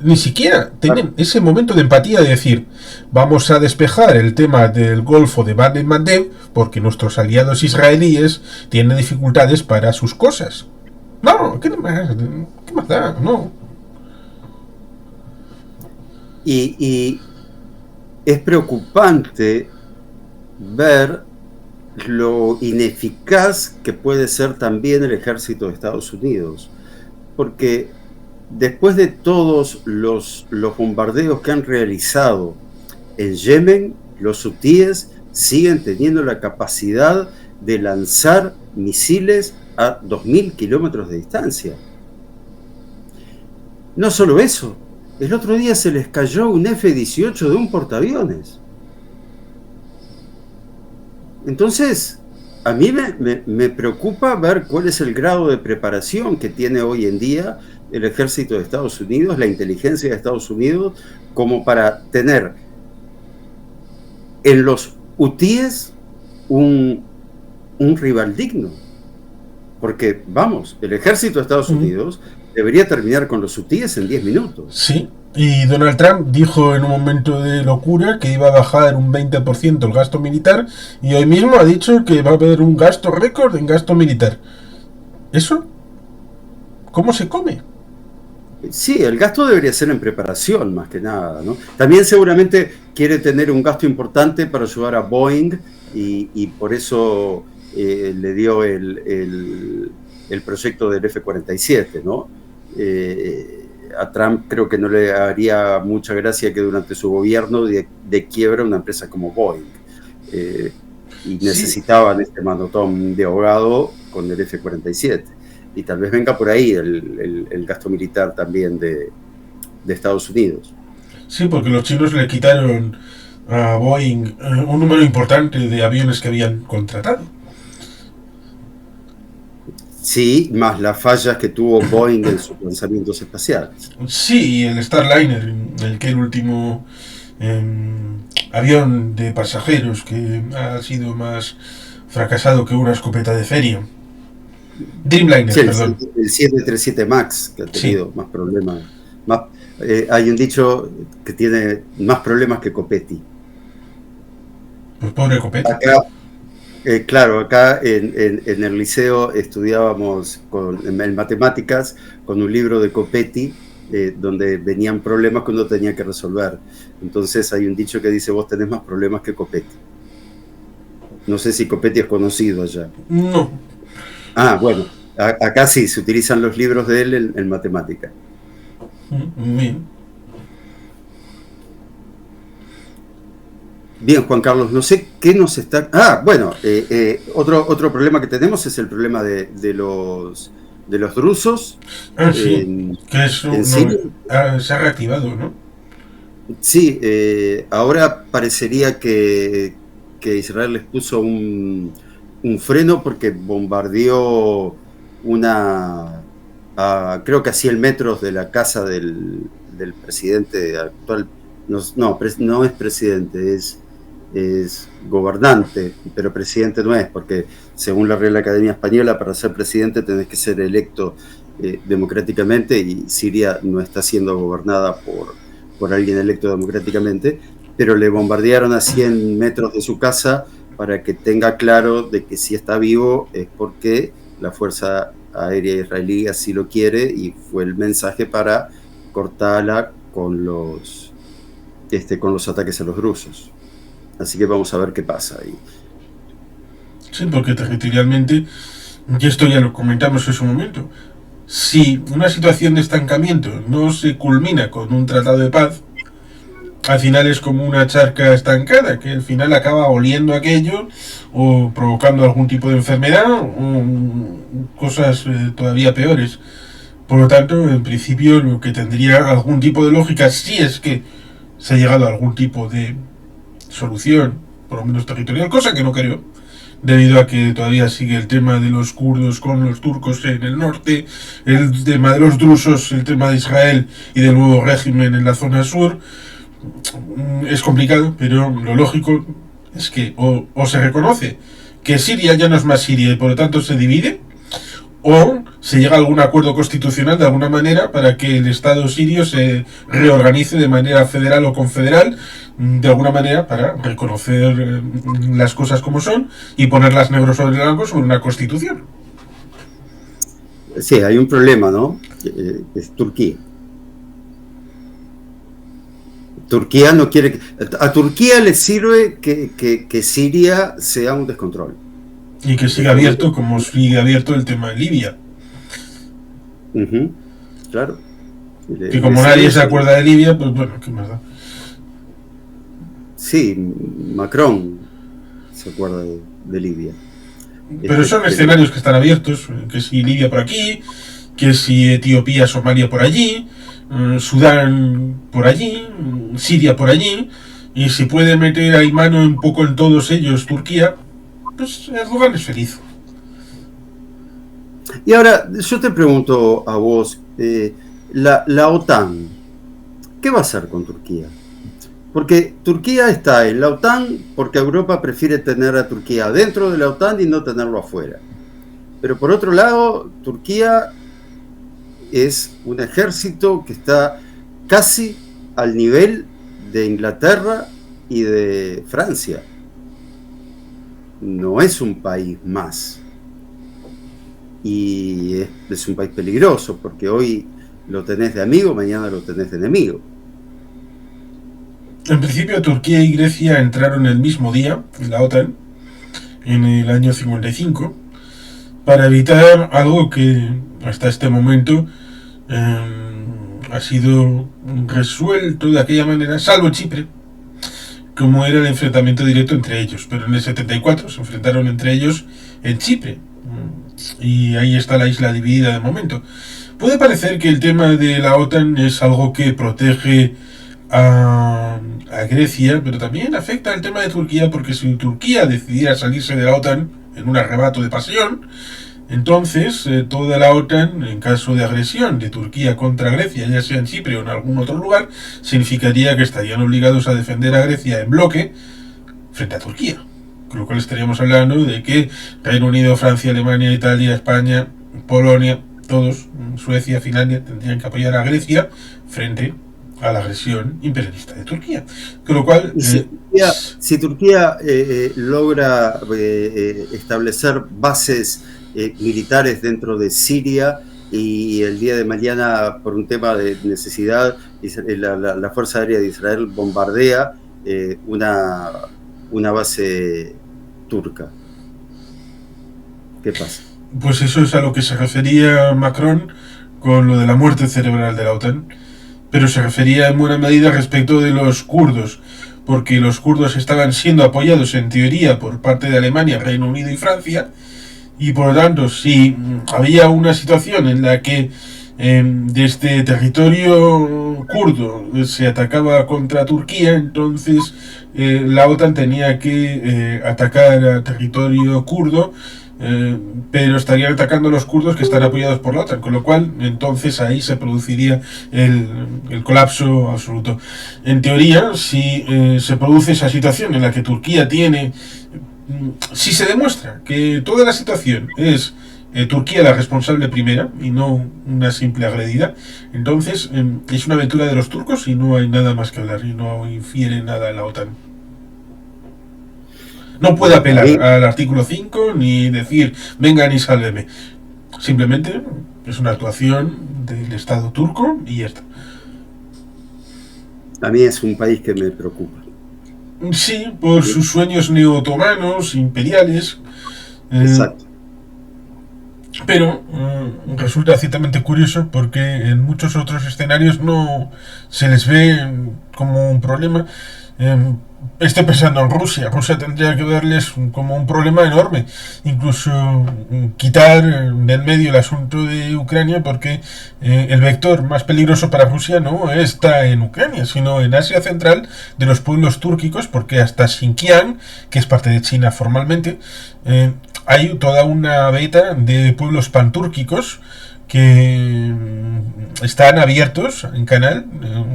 Ni siquiera tienen ese momento de empatía de decir vamos a despejar el tema del Golfo de Bab el-Mandeb porque nuestros aliados israelíes tienen dificultades para sus cosas. No, ¿qué más da? No. Y es preocupante ver lo ineficaz que puede ser también el ejército de Estados Unidos, porque después de todos los bombardeos que han realizado en Yemen, los hutíes siguen teniendo la capacidad de lanzar misiles a 2.000 kilómetros de distancia. No solo eso, el otro día se les cayó un F-18 de un portaaviones. Entonces, a mí me preocupa ver cuál es el grado de preparación que tiene hoy en día el ejército de Estados Unidos, la inteligencia de Estados Unidos, como para tener en los hutíes un rival digno. Porque, vamos, el ejército de Estados Unidos debería terminar con los hutíes en 10 minutos. Sí, y Donald Trump dijo en un momento de locura que iba a bajar un 20% el gasto militar y hoy mismo ha dicho que va a haber un gasto récord en gasto militar. ¿Eso? ¿Cómo se come? Sí, el gasto debería ser en preparación, más que nada, ¿no? También seguramente quiere tener un gasto importante para ayudar a Boeing y por eso le dio el proyecto del F-47, ¿no? A Trump creo que no le haría mucha gracia que durante su gobierno de quiebra una empresa como Boeing. Y necesitaban este manotón de ahogado con el F-47. Y tal vez venga por ahí el gasto militar también de Estados Unidos. Sí, porque los chinos le quitaron a Boeing un número importante de aviones que habían contratado. Sí, más las fallas que tuvo Boeing en sus lanzamientos espaciales. Sí, el Starliner, el que el último avión de pasajeros que ha sido más fracasado que una escopeta de feria. Dreamliner, Sí, perdón. el 737 MAX, que ha tenido más problemas. Hay un dicho que tiene más problemas que Copetti. Pues pobre Copetti. Acá, claro, acá en el liceo estudiábamos en matemáticas con un libro de Copetti donde venían problemas que uno tenía que resolver. Entonces hay un dicho que dice, vos tenés más problemas que Copetti. No sé si Copetti es conocido allá. No. Ah, bueno, acá sí, se utilizan los libros de él en matemática. Bien. Bien, Juan Carlos, no sé qué nos está... bueno, otro problema que tenemos es el problema de los drusos. Sí, que eso se ha reactivado, ¿no? Sí, ahora parecería que Israel les puso un freno porque bombardeó una creo que a 100 metros de la casa del presidente actual. No es presidente, es gobernante, pero presidente no es, porque según la Real Academia Española, para ser presidente tenés que ser electo democráticamente, y Siria no está siendo gobernada por alguien electo democráticamente, pero le bombardearon a 100 metros de su casa para que tenga claro de que si está vivo es porque la Fuerza Aérea Israelí así lo quiere, y fue el mensaje para cortarla con los ataques a los drusos. Así que vamos a ver qué pasa ahí. Sí, porque territorialmente, y esto ya lo comentamos en su momento, si una situación de estancamiento no se culmina con un tratado de paz, al final es como una charca estancada, que al final acaba oliendo aquello o provocando algún tipo de enfermedad o cosas todavía peores. Por lo tanto, en principio, lo que tendría algún tipo de lógica, si es que se ha llegado a algún tipo de solución, por lo menos territorial, cosa que no creo, debido a que todavía sigue el tema de los kurdos con los turcos en el norte, el tema de los drusos, el tema de Israel y del nuevo régimen en la zona sur. Es complicado, pero lo lógico es que o se reconoce que Siria ya no es más Siria y por lo tanto se divide, o se llega a algún acuerdo constitucional de alguna manera para que el Estado sirio se reorganice de manera federal o confederal, de alguna manera para reconocer las cosas como son y ponerlas negro sobre blanco sobre una constitución. Sí, hay un problema, ¿no? Es Turquía. Turquía no quiere. A Turquía le sirve que Siria sea un descontrol. Y que siga abierto como sigue abierto el tema de Libia. Claro. Que como nadie se acuerda de Libia, pues bueno, qué más da. Sí, Macron se acuerda de Libia. Pero son escenarios que están abiertos, que si Libia por aquí, que si Etiopía, Somalia por allí, Sudán por allí, Siria por allí, y si puede meter ahí mano un poco en todos ellos Turquía, pues Erdogan es feliz. Y ahora, yo te pregunto a vos, la OTAN, ¿qué va a hacer con Turquía? Porque Turquía está en la OTAN porque Europa prefiere tener a Turquía dentro de la OTAN y no tenerlo afuera. Pero por otro lado, Turquía es un ejército que está casi al nivel de Inglaterra y de Francia. No es un país más. Y es un país peligroso, porque hoy lo tenés de amigo, mañana lo tenés de enemigo. En principio, Turquía y Grecia entraron el mismo día en la OTAN, en el año 55, para evitar algo que hasta este momento ha sido resuelto de aquella manera, salvo Chipre, como era el enfrentamiento directo entre ellos. Pero en el 74 se enfrentaron entre ellos en Chipre, y ahí está la isla dividida de momento. Puede parecer que el tema de la OTAN es algo que protege a Grecia, pero también afecta al tema de Turquía, porque si Turquía decidiera salirse de la OTAN en un arrebato de pasión, entonces toda la OTAN, en caso de agresión de Turquía contra Grecia, ya sea en Chipre o en algún otro lugar, significaría que estarían obligados a defender a Grecia en bloque frente a Turquía. Con lo cual estaríamos hablando de que Reino Unido, Francia, Alemania, Italia, España, Polonia, todos, Suecia, Finlandia, tendrían que apoyar a Grecia frente a la agresión imperialista de Turquía. Con lo cual, si Turquía logra establecer bases militares dentro de Siria, y el día de mañana, por un tema de necesidad, la Fuerza Aérea de Israel bombardea una base turca, ¿qué pasa? Pues eso es a lo que se refería Macron con lo de la muerte cerebral de la OTAN, pero se refería en buena medida respecto de los kurdos, porque los kurdos estaban siendo apoyados en teoría por parte de Alemania, Reino Unido y Francia, y por lo tanto, si había una situación en la que desde territorio kurdo se atacaba contra Turquía, entonces la OTAN tenía que atacar a territorio kurdo, pero estarían atacando a los kurdos que están apoyados por la OTAN, con lo cual entonces ahí se produciría el colapso absoluto. En teoría, si se produce esa situación en la que Turquía tiene, si se demuestra que toda la situación es Turquía la responsable primera y no una simple agredida, entonces es una aventura de los turcos y no hay nada más que hablar y no infiere nada en la OTAN. No puede apelar al artículo 5 ni decir vengan y sálveme. Simplemente es una actuación del Estado turco y ya está. A mí es un país que me preocupa. Sí, por sus sueños neo-otomanos, imperiales. Exacto. Pero resulta ciertamente curioso porque en muchos otros escenarios no se les ve como un problema. Estoy pensando en Rusia. Rusia tendría que verles como un problema enorme. Incluso quitar del medio el asunto de Ucrania porque el vector más peligroso para Rusia no está en Ucrania, sino en Asia Central de los pueblos túrquicos, porque hasta Xinjiang, que es parte de China formalmente, hay toda una beta de pueblos pantúrquicos que están abiertos en canal.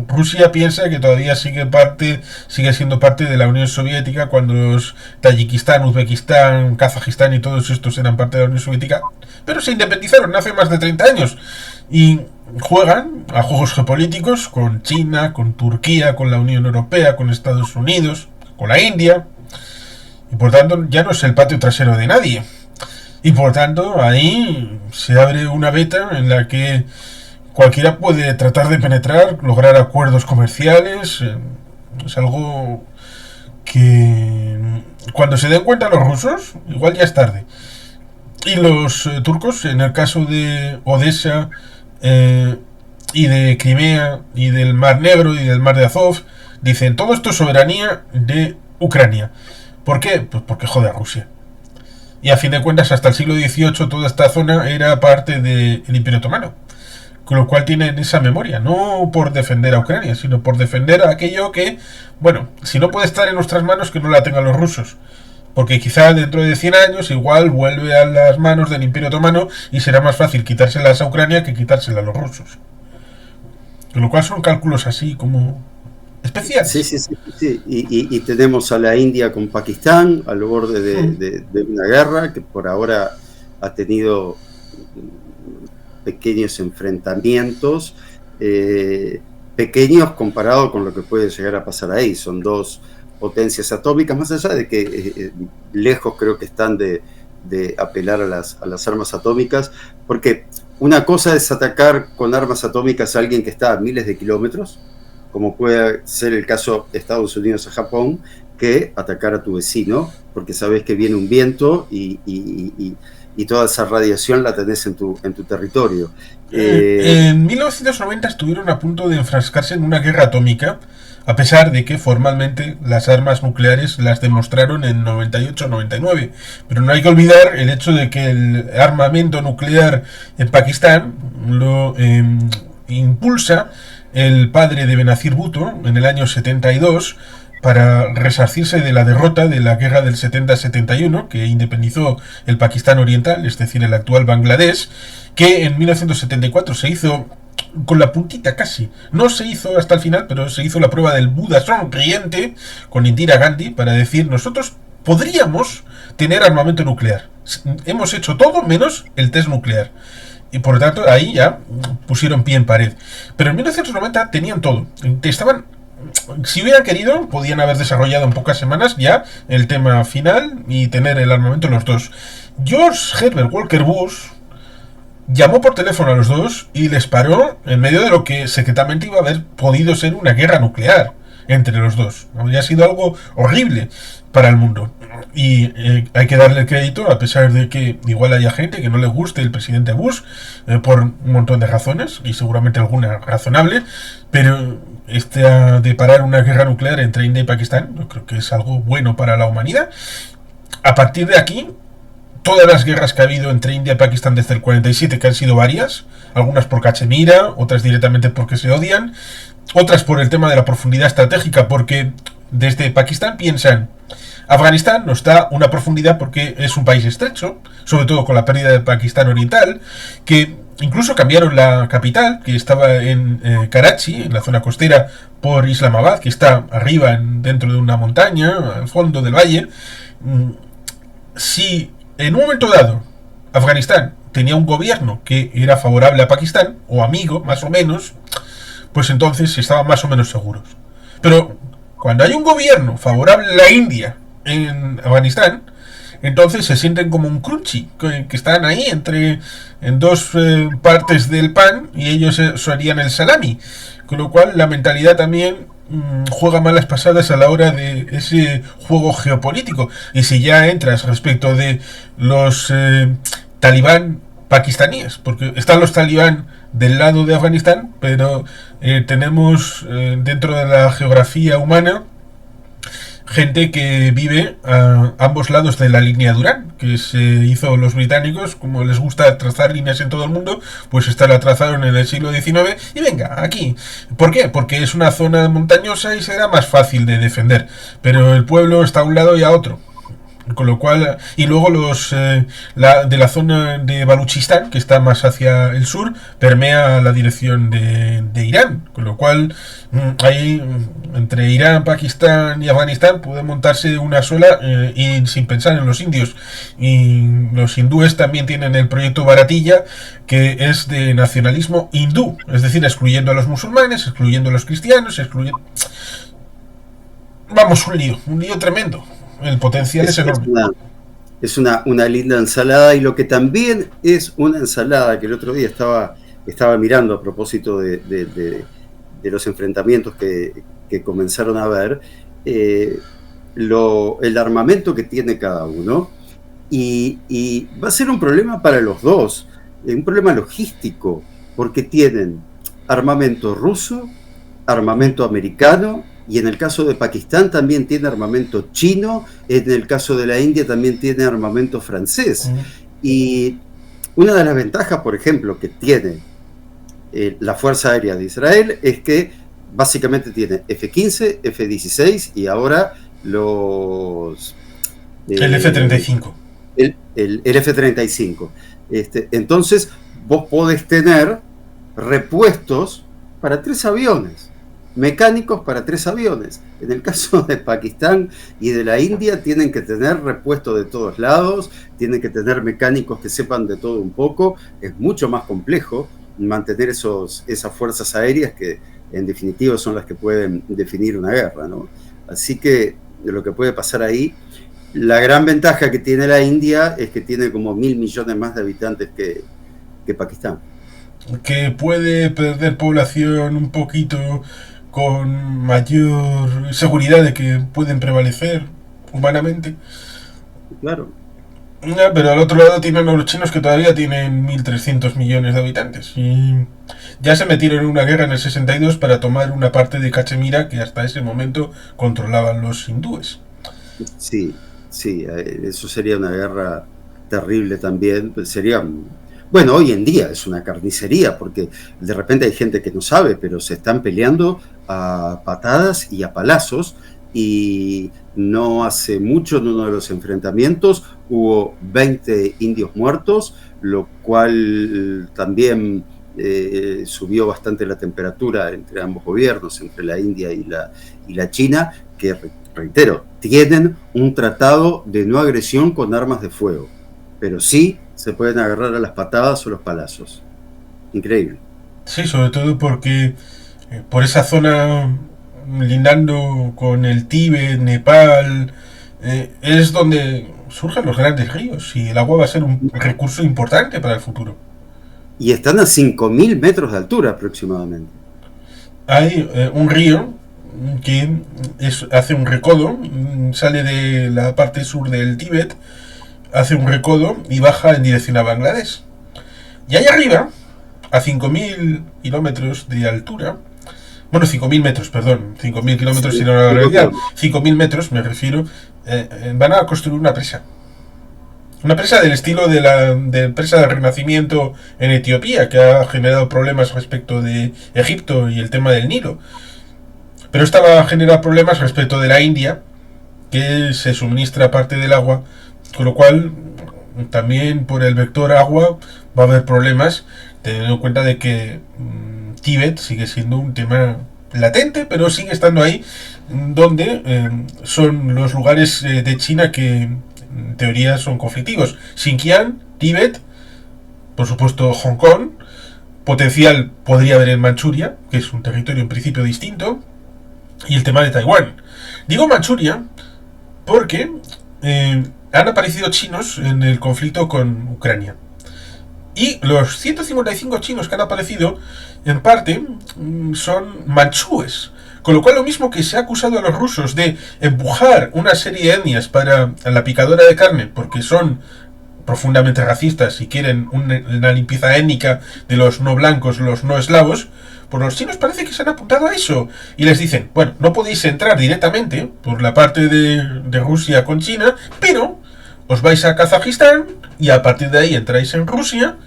Rusia piensa que todavía sigue siendo parte de la Unión Soviética cuando los Tayikistán, Uzbekistán, Kazajistán y todos estos eran parte de la Unión Soviética, pero se independizaron hace más de 30 años y juegan a juegos geopolíticos con China, con Turquía, con la Unión Europea, con Estados Unidos, con la India, y por tanto ya no es el patio trasero de nadie. Y por tanto ahí se abre una beta en la que cualquiera puede tratar de penetrar, lograr acuerdos comerciales. Es algo que cuando se den cuenta los rusos, igual ya es tarde. Y los turcos, en el caso de Odessa y de Crimea y del Mar Negro y del Mar de Azov, dicen todo esto es soberanía de Ucrania. ¿Por qué? Pues porque jode a Rusia. Y a fin de cuentas, hasta el siglo XVIII toda esta zona era parte del Imperio Otomano. Con lo cual tienen esa memoria, no por defender a Ucrania, sino por defender a aquello que, bueno, si no puede estar en nuestras manos, que no la tengan los rusos. Porque quizá dentro de 100 años igual vuelve a las manos del Imperio Otomano y será más fácil quitárselas a Ucrania que quitárselas a los rusos. Con lo cual son cálculos así como especiales. Sí. Y tenemos a la India con Pakistán al borde de una guerra que por ahora ha tenido pequeños enfrentamientos, pequeños comparado con lo que puede llegar a pasar ahí. Son dos potencias atómicas, más allá de que lejos creo que están de apelar a las armas atómicas, porque una cosa es atacar con armas atómicas a alguien que está a miles de kilómetros, como puede ser el caso de Estados Unidos a Japón, que atacar a tu vecino, porque sabes que viene un viento y toda esa radiación la tenés en tu territorio. En 1990 estuvieron a punto de enfrascarse en una guerra atómica, a pesar de que formalmente las armas nucleares las demostraron en 98-99. Pero no hay que olvidar el hecho de que el armamento nuclear en Pakistán lo impulsa el padre de Benazir Bhutto en el año 72 para resarcirse de la derrota de la guerra del 70-71 que independizó el Pakistán Oriental, es decir, el actual Bangladesh, que en 1974 se hizo con la puntita casi. No se hizo hasta el final, pero se hizo la prueba del Buda sonriente con Indira Gandhi para decir nosotros podríamos tener armamento nuclear. Hemos hecho todo menos el test nuclear. Y por lo tanto ahí ya pusieron pie en pared. Pero en 1990 tenían todo. Estaban, si hubieran querido, podían haber desarrollado en pocas semanas ya el tema final y tener el armamento los dos. George Herbert Walker Bush llamó por teléfono a los dos y les paró en medio de lo que secretamente iba a haber podido ser una guerra nuclear entre los dos. Habría sido algo horrible para el mundo. Y hay que darle el crédito, a pesar de que igual haya gente que no le guste el presidente Bush por un montón de razones, y seguramente alguna razonable, pero de parar una guerra nuclear entre India y Pakistán, yo creo que es algo bueno para la humanidad. A partir de aquí, todas las guerras que ha habido entre India y Pakistán desde el 47, que han sido varias, algunas por Cachemira, otras directamente porque se odian, otras por el tema de la profundidad estratégica, porque desde Pakistán piensan, Afganistán nos da una profundidad porque es un país estrecho, sobre todo con la pérdida de Pakistán Oriental, que incluso cambiaron la capital, que estaba en Karachi, en la zona costera, por Islamabad, que está arriba dentro de una montaña, al fondo del valle. Si en un momento dado Afganistán tenía un gobierno que era favorable a Pakistán, o amigo, más o menos, pues entonces estaban más o menos seguros. Pero cuando hay un gobierno favorable a la India en Afganistán, entonces se sienten como un crunchy, que están ahí en dos partes del pan, y ellos harían el salami, con lo cual la mentalidad también juega malas pasadas a la hora de ese juego geopolítico. Y si ya entras respecto de los talibán pakistaníes, porque están los talibán del lado de Afganistán, pero tenemos dentro de la geografía humana gente que vive a ambos lados de la línea Durán, que se hizo los británicos, como les gusta trazar líneas en todo el mundo, pues esta la trazaron en el siglo XIX, y venga, aquí. ¿Por qué? Porque es una zona montañosa y será más fácil de defender, pero el pueblo está a un lado y a otro. Con lo cual, y luego los de la zona de Baluchistán, que está más hacia el sur, permea la dirección de Irán, con lo cual ahí entre Irán, Pakistán y Afganistán puede montarse una sola, y sin pensar en los indios. Y los hindúes también tienen el proyecto Bharatilla, que es de nacionalismo hindú, es decir, excluyendo a los musulmanes, excluyendo a los cristianos, excluyendo... Vamos, un lío tremendo. El potencial es enorme. Es una linda ensalada, y lo que también es una ensalada que el otro día estaba mirando a propósito de los enfrentamientos que comenzaron a ver, el armamento que tiene cada uno, y va a ser un problema para los dos, un problema logístico, porque tienen armamento ruso, armamento americano, y en el caso de Pakistán también tiene armamento chino, en el caso de la India también tiene armamento francés. Y una de las ventajas, por ejemplo, que tiene la Fuerza Aérea de Israel es que básicamente tiene F-15, F-16 y ahora los... el F-35. El F-35. Entonces, vos podés tener repuestos para 3 aviones. Mecánicos para 3 aviones. En el caso de Pakistán y de la India tienen que tener repuesto de todos lados, tienen que tener mecánicos que sepan de todo un poco. Es mucho más complejo mantener esas fuerzas aéreas que en definitiva son las que pueden definir una guerra, ¿no? Así que de lo que puede pasar ahí, la gran ventaja que tiene la India es que tiene como 1.000 millones más de habitantes que Pakistán. Que puede perder población un poquito con mayor seguridad de que pueden prevalecer humanamente. Claro. Pero al otro lado tienen a los chinos, que todavía tienen 1.300 millones de habitantes. Y ya se metieron en una guerra en el 62 para tomar una parte de Cachemira que hasta ese momento controlaban los hindúes. Sí, eso sería una guerra terrible también. Sería... Bueno, hoy en día es una carnicería, porque de repente hay gente que no sabe, pero se están peleando a patadas y a palazos, y no hace mucho en uno de los enfrentamientos hubo 20 indios muertos, lo cual también subió bastante la temperatura entre ambos gobiernos, entre la India y la China, que, reitero, tienen un tratado de no agresión con armas de fuego, pero sí se pueden agarrar a las patadas o los palazos. Increíble. Sí, sobre todo porque por esa zona lindando con el Tíbet, Nepal, es donde surgen los grandes ríos, y el agua va a ser un recurso importante para el futuro. Y están a 5.000 metros de altura aproximadamente. Hay un río que hace un recodo, sale de la parte sur del Tíbet, hace un recodo y baja en dirección a Bangladesh. Y allá arriba, a 5.000 kilómetros de altura, bueno, 5.000 metros, perdón, 5.000 kilómetros si no la realidad, 5.000 metros me refiero, van a construir una presa. Una empresa del estilo de empresa del Renacimiento en Etiopía, que ha generado problemas respecto de Egipto y el tema del Nilo. Pero esta va a generar problemas respecto de la India, que se suministra parte del agua, con lo cual también por el vector agua va a haber problemas, teniendo en cuenta de que Tíbet sigue siendo un tema latente, pero sigue estando ahí, donde son los lugares de China que en teoría son conflictivos. Xinjiang, Tíbet, por supuesto Hong Kong, potencial podría haber en Manchuria, que es un territorio en principio distinto, y el tema de Taiwán. Digo Manchuria porque han aparecido chinos en el conflicto con Ucrania. Y los 155 chinos que han aparecido, en parte, son manchúes. Con lo cual, lo mismo que se ha acusado a los rusos de empujar una serie de etnias para la picadora de carne, porque son profundamente racistas y quieren una limpieza étnica de los no blancos, los no eslavos, pues los chinos parece que se han apuntado a eso. Y les dicen, bueno, no podéis entrar directamente por la parte de Rusia con China, pero os vais a Kazajistán y a partir de ahí entráis en Rusia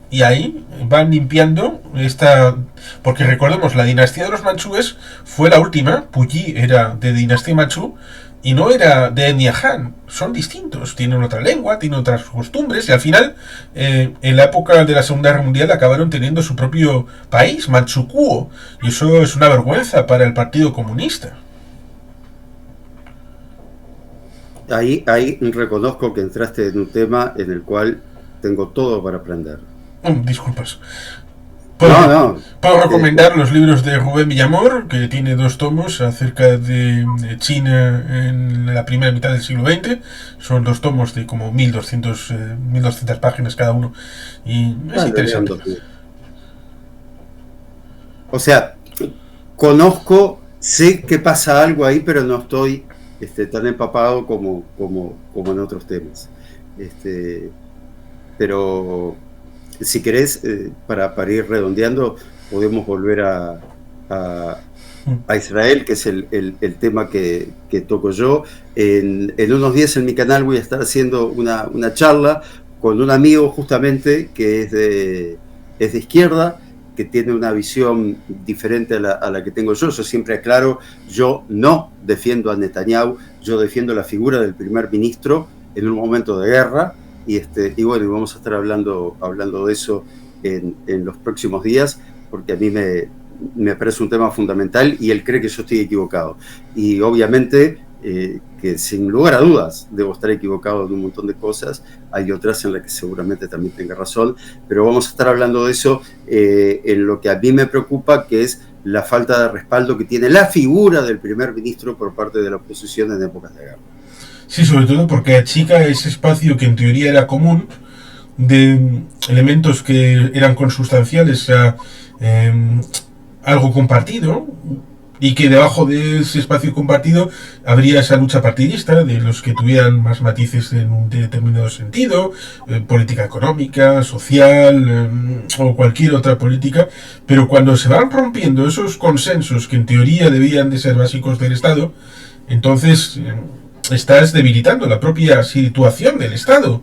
y ahí van limpiando esta... Porque recordemos, la dinastía de los manchúes fue la última. Puyi era de dinastía manchú y no era de etnia Han. Son distintos, tienen otra lengua, tienen otras costumbres y al final, en la época de la Segunda Guerra Mundial, acabaron teniendo su propio país, Manchukuo, y eso es una vergüenza para el Partido Comunista. Ahí reconozco que entraste en un tema en el cual tengo todo para aprender. Disculpas. No. Puedo recomendar los libros de Rubén Villamor, que tiene 2 tomos acerca de China en la primera mitad del siglo XX. Son 2 tomos de como 1200 páginas cada uno. Y es interesante. O sea, sé que pasa algo ahí, pero no estoy tan empapado como en otros temas. Pero si querés, para ir redondeando, podemos volver a Israel, que es el tema que toco yo. En unos días en mi canal voy a estar haciendo una charla con un amigo justamente que es de izquierda, que tiene una visión diferente a la que tengo yo. Yo siempre aclaro, yo no defiendo a Netanyahu, yo defiendo la figura del primer ministro en un momento de guerra. Y bueno, vamos a estar hablando de eso en los próximos días, porque a mí me parece un tema fundamental y él cree que yo estoy equivocado. Y obviamente que sin lugar a dudas debo estar equivocado de un montón de cosas, hay otras en las que seguramente también tenga razón, pero vamos a estar hablando de eso en lo que a mí me preocupa, que es la falta de respaldo que tiene la figura del primer ministro por parte de la oposición en épocas de guerra. Sí, sobre todo porque achica ese espacio que en teoría era común de elementos que eran consustanciales a algo compartido, y que debajo de ese espacio compartido habría esa lucha partidista de los que tuvieran más matices en un determinado sentido, política económica, social, o cualquier otra política, pero cuando se van rompiendo esos consensos que en teoría debían de ser básicos del Estado, entonces estás debilitando la propia situación del Estado,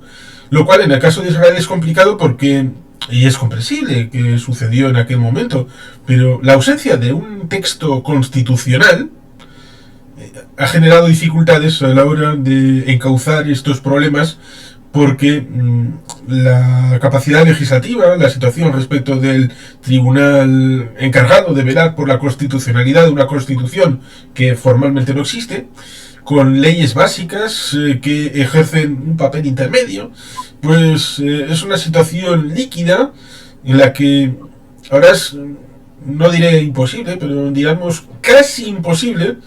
lo cual en el caso de Israel es complicado porque, y es comprensible que sucedió en aquel momento, pero la ausencia de un texto constitucional ha generado dificultades a la hora de encauzar estos problemas, porque la capacidad legislativa, la situación respecto del tribunal encargado de velar por la constitucionalidad de una constitución que formalmente no existe, con leyes básicas que ejercen un papel intermedio, pues es una situación líquida en la que ahora es, no diré imposible, pero digamos casi imposible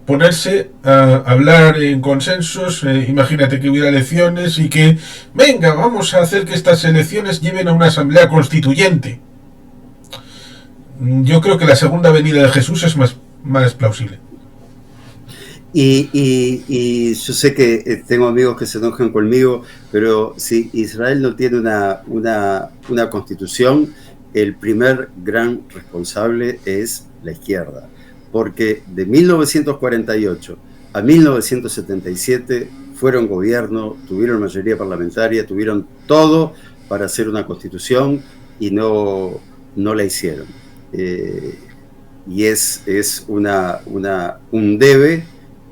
ponerse a hablar en consensos. Imagínate que hubiera elecciones y que, venga, vamos a hacer que estas elecciones lleven a una asamblea constituyente. Yo creo que la segunda venida de Jesús es más plausible. Y yo sé que tengo amigos que se enojan conmigo, pero si Israel no tiene una constitución, el primer gran responsable es la izquierda, porque de 1948 a 1977 fueron gobierno, tuvieron mayoría parlamentaria, tuvieron todo para hacer una constitución y no la hicieron. Y es un debe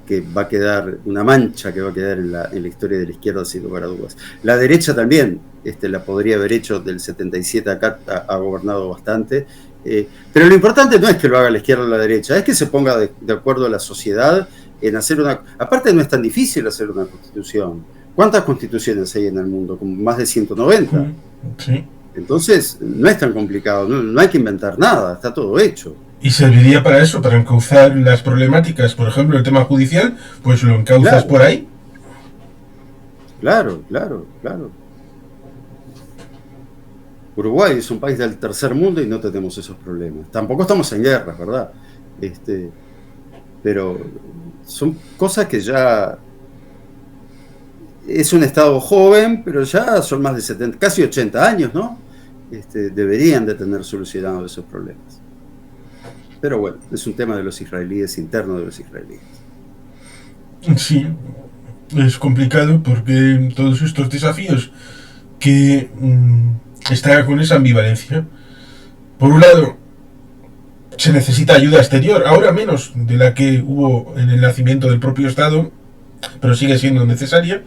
que va a quedar, una mancha que va a quedar en la historia de la izquierda, sin lugar a dudas. La derecha también la podría haber hecho, del 77 acá ha gobernado bastante, pero lo importante no es que lo haga la izquierda o la derecha, es que se ponga de acuerdo a la sociedad en hacer una... Aparte no es tan difícil hacer una constitución. ¿Cuántas constituciones hay en el mundo? Como más de 190. Sí. Entonces no es tan complicado, no hay que inventar nada, está todo hecho. Y serviría para eso, para encauzar las problemáticas, por ejemplo, el tema judicial, pues lo encauzas claro. Por ahí. Claro. Uruguay es un país del tercer mundo y no tenemos esos problemas. Tampoco estamos en guerra, ¿verdad? Pero son cosas que ya... Es un estado joven, pero ya son más de 70, casi 80 años, ¿no? Deberían de tener solucionados esos problemas. Pero bueno, es un tema de los israelíes, interno de los israelíes. Sí, es complicado porque todos estos desafíos que están con esa ambivalencia. Por un lado, se necesita ayuda exterior, ahora menos de la que hubo en el nacimiento del propio Estado, pero sigue siendo necesaria.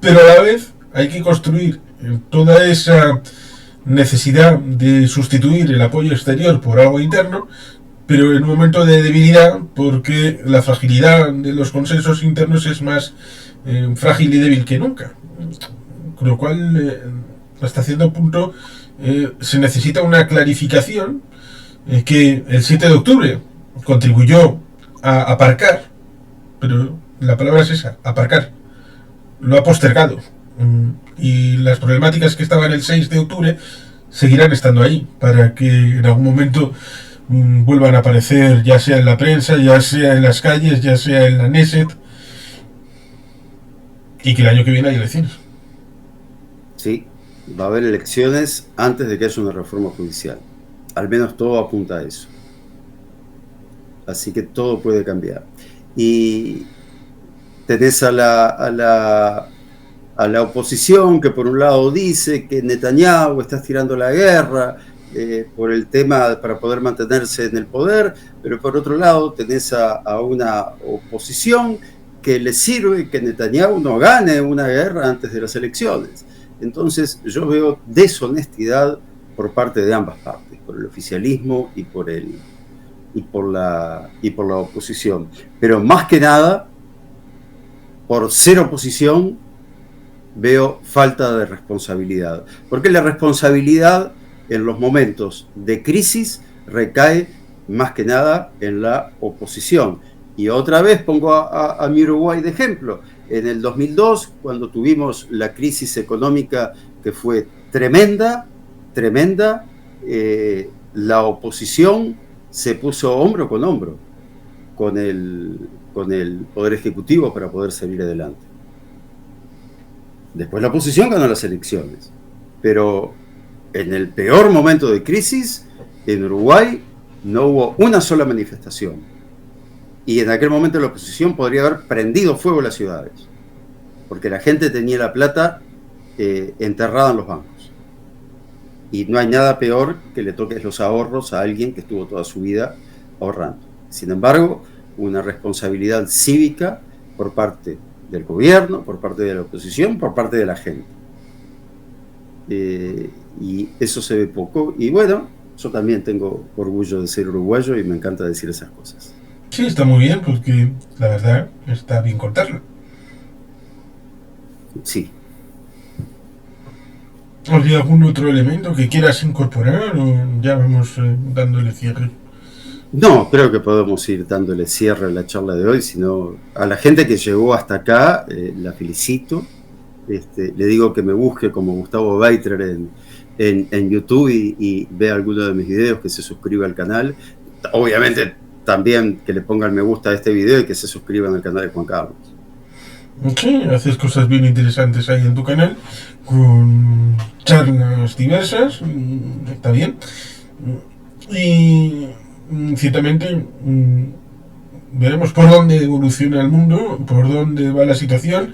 Pero a la vez hay que construir toda esa necesidad de sustituir el apoyo exterior por algo interno, pero en un momento de debilidad, porque la fragilidad de los consensos internos es más frágil y débil que nunca. Con lo cual, hasta cierto punto, se necesita una clarificación que el 7 de octubre contribuyó a aparcar, pero la palabra es esa, aparcar. Lo ha postergado. Y las problemáticas que estaban el 6 de octubre seguirán estando ahí, para que en algún momento vuelvan a aparecer, ya sea en la prensa, ya sea en las calles, ya sea en la Neset, y que el año que viene hay elecciones. Sí, va a haber elecciones antes de que haya una reforma judicial. Al menos todo apunta a eso. Así que todo puede cambiar. Y tenés a la oposición que por un lado dice que Netanyahu está estirando la guerra por el tema para poder mantenerse en el poder, pero por otro lado tenés a una oposición que le sirve que Netanyahu no gane una guerra antes de las elecciones. Entonces yo veo deshonestidad por parte de ambas partes, por el oficialismo y por la oposición. Pero más que nada, por ser oposición, veo falta de responsabilidad. Porque la responsabilidad en los momentos de crisis recae más que nada en la oposición. Y otra vez pongo a mi Uruguay de ejemplo. En el 2002, cuando tuvimos la crisis económica que fue tremenda, la oposición se puso hombro con hombro con el Poder Ejecutivo para poder salir adelante. Después la oposición ganó las elecciones, pero en el peor momento de crisis, en Uruguay no hubo una sola manifestación. Y en aquel momento la oposición podría haber prendido fuego las ciudades, porque la gente tenía la plata enterrada en los bancos. Y no hay nada peor que le toques los ahorros a alguien que estuvo toda su vida ahorrando. Sin embargo, una responsabilidad cívica por parte del gobierno, por parte de la oposición, por parte de la gente. Y eso se ve poco. Y bueno, yo también tengo orgullo de ser uruguayo y me encanta decir esas cosas. Sí, está muy bien, porque la verdad está bien contarlo. Sí. ¿Hay algún otro elemento que quieras incorporar o ya vamos dándole cierre? No, creo que podemos ir dándole cierre a la charla de hoy, sino a la gente que llegó hasta acá, la felicito. Le digo que me busque como Gustavo Beitrer en YouTube y vea alguno de mis videos, que se suscriba al canal. Obviamente también que le pongan me gusta a este video y que se suscriban al canal de Juan Carlos. Sí, haces cosas bien interesantes ahí en tu canal, con charlas diversas, está bien. Y ciertamente veremos por dónde evoluciona el mundo, por dónde va la situación.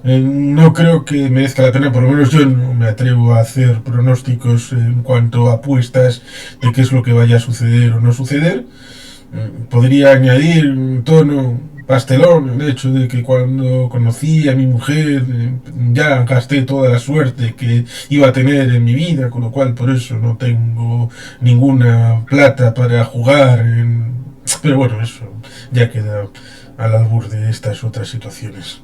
No creo que merezca la pena, por lo menos yo no me atrevo a hacer pronósticos en cuanto a apuestas de qué es lo que vaya a suceder o no suceder. Podría añadir un tono pastelón el hecho de que cuando conocí a mi mujer ya gasté toda la suerte que iba a tener en mi vida, con lo cual por eso no tengo ninguna plata para jugar pero bueno, eso ya queda al albur de estas otras situaciones.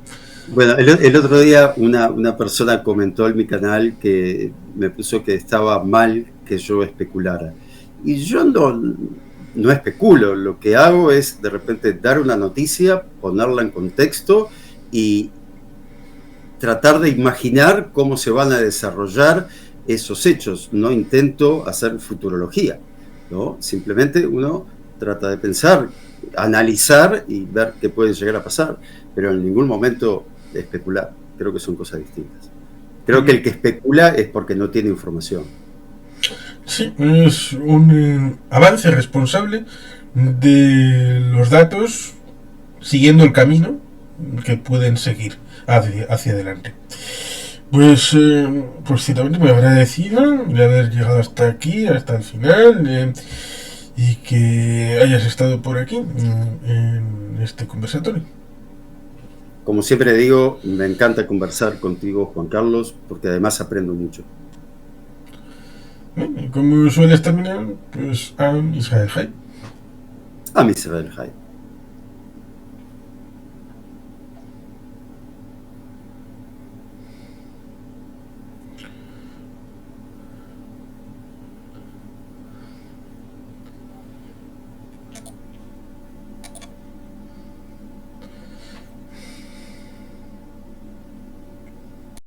Bueno, el otro día una persona comentó en mi canal que me puso que estaba mal que yo especulara. Y yo no especulo, lo que hago es de repente dar una noticia, ponerla en contexto y tratar de imaginar cómo se van a desarrollar esos hechos. No intento hacer futurología, ¿no? Simplemente uno trata de pensar, analizar y ver qué puede llegar a pasar, pero en ningún momento especular. Creo que son cosas distintas. Creo que el que especula es porque no tiene información. Sí, es un avance responsable de los datos siguiendo el camino que pueden seguir hacia adelante. Pues ciertamente muy agradecido de haber llegado hasta aquí, hasta el final, y que hayas estado por aquí en este conversatorio. Como siempre digo, me encanta conversar contigo, Juan Carlos, porque además aprendo mucho. Como sueles terminar, pues Am Israel Hay. A mi Israel Hay.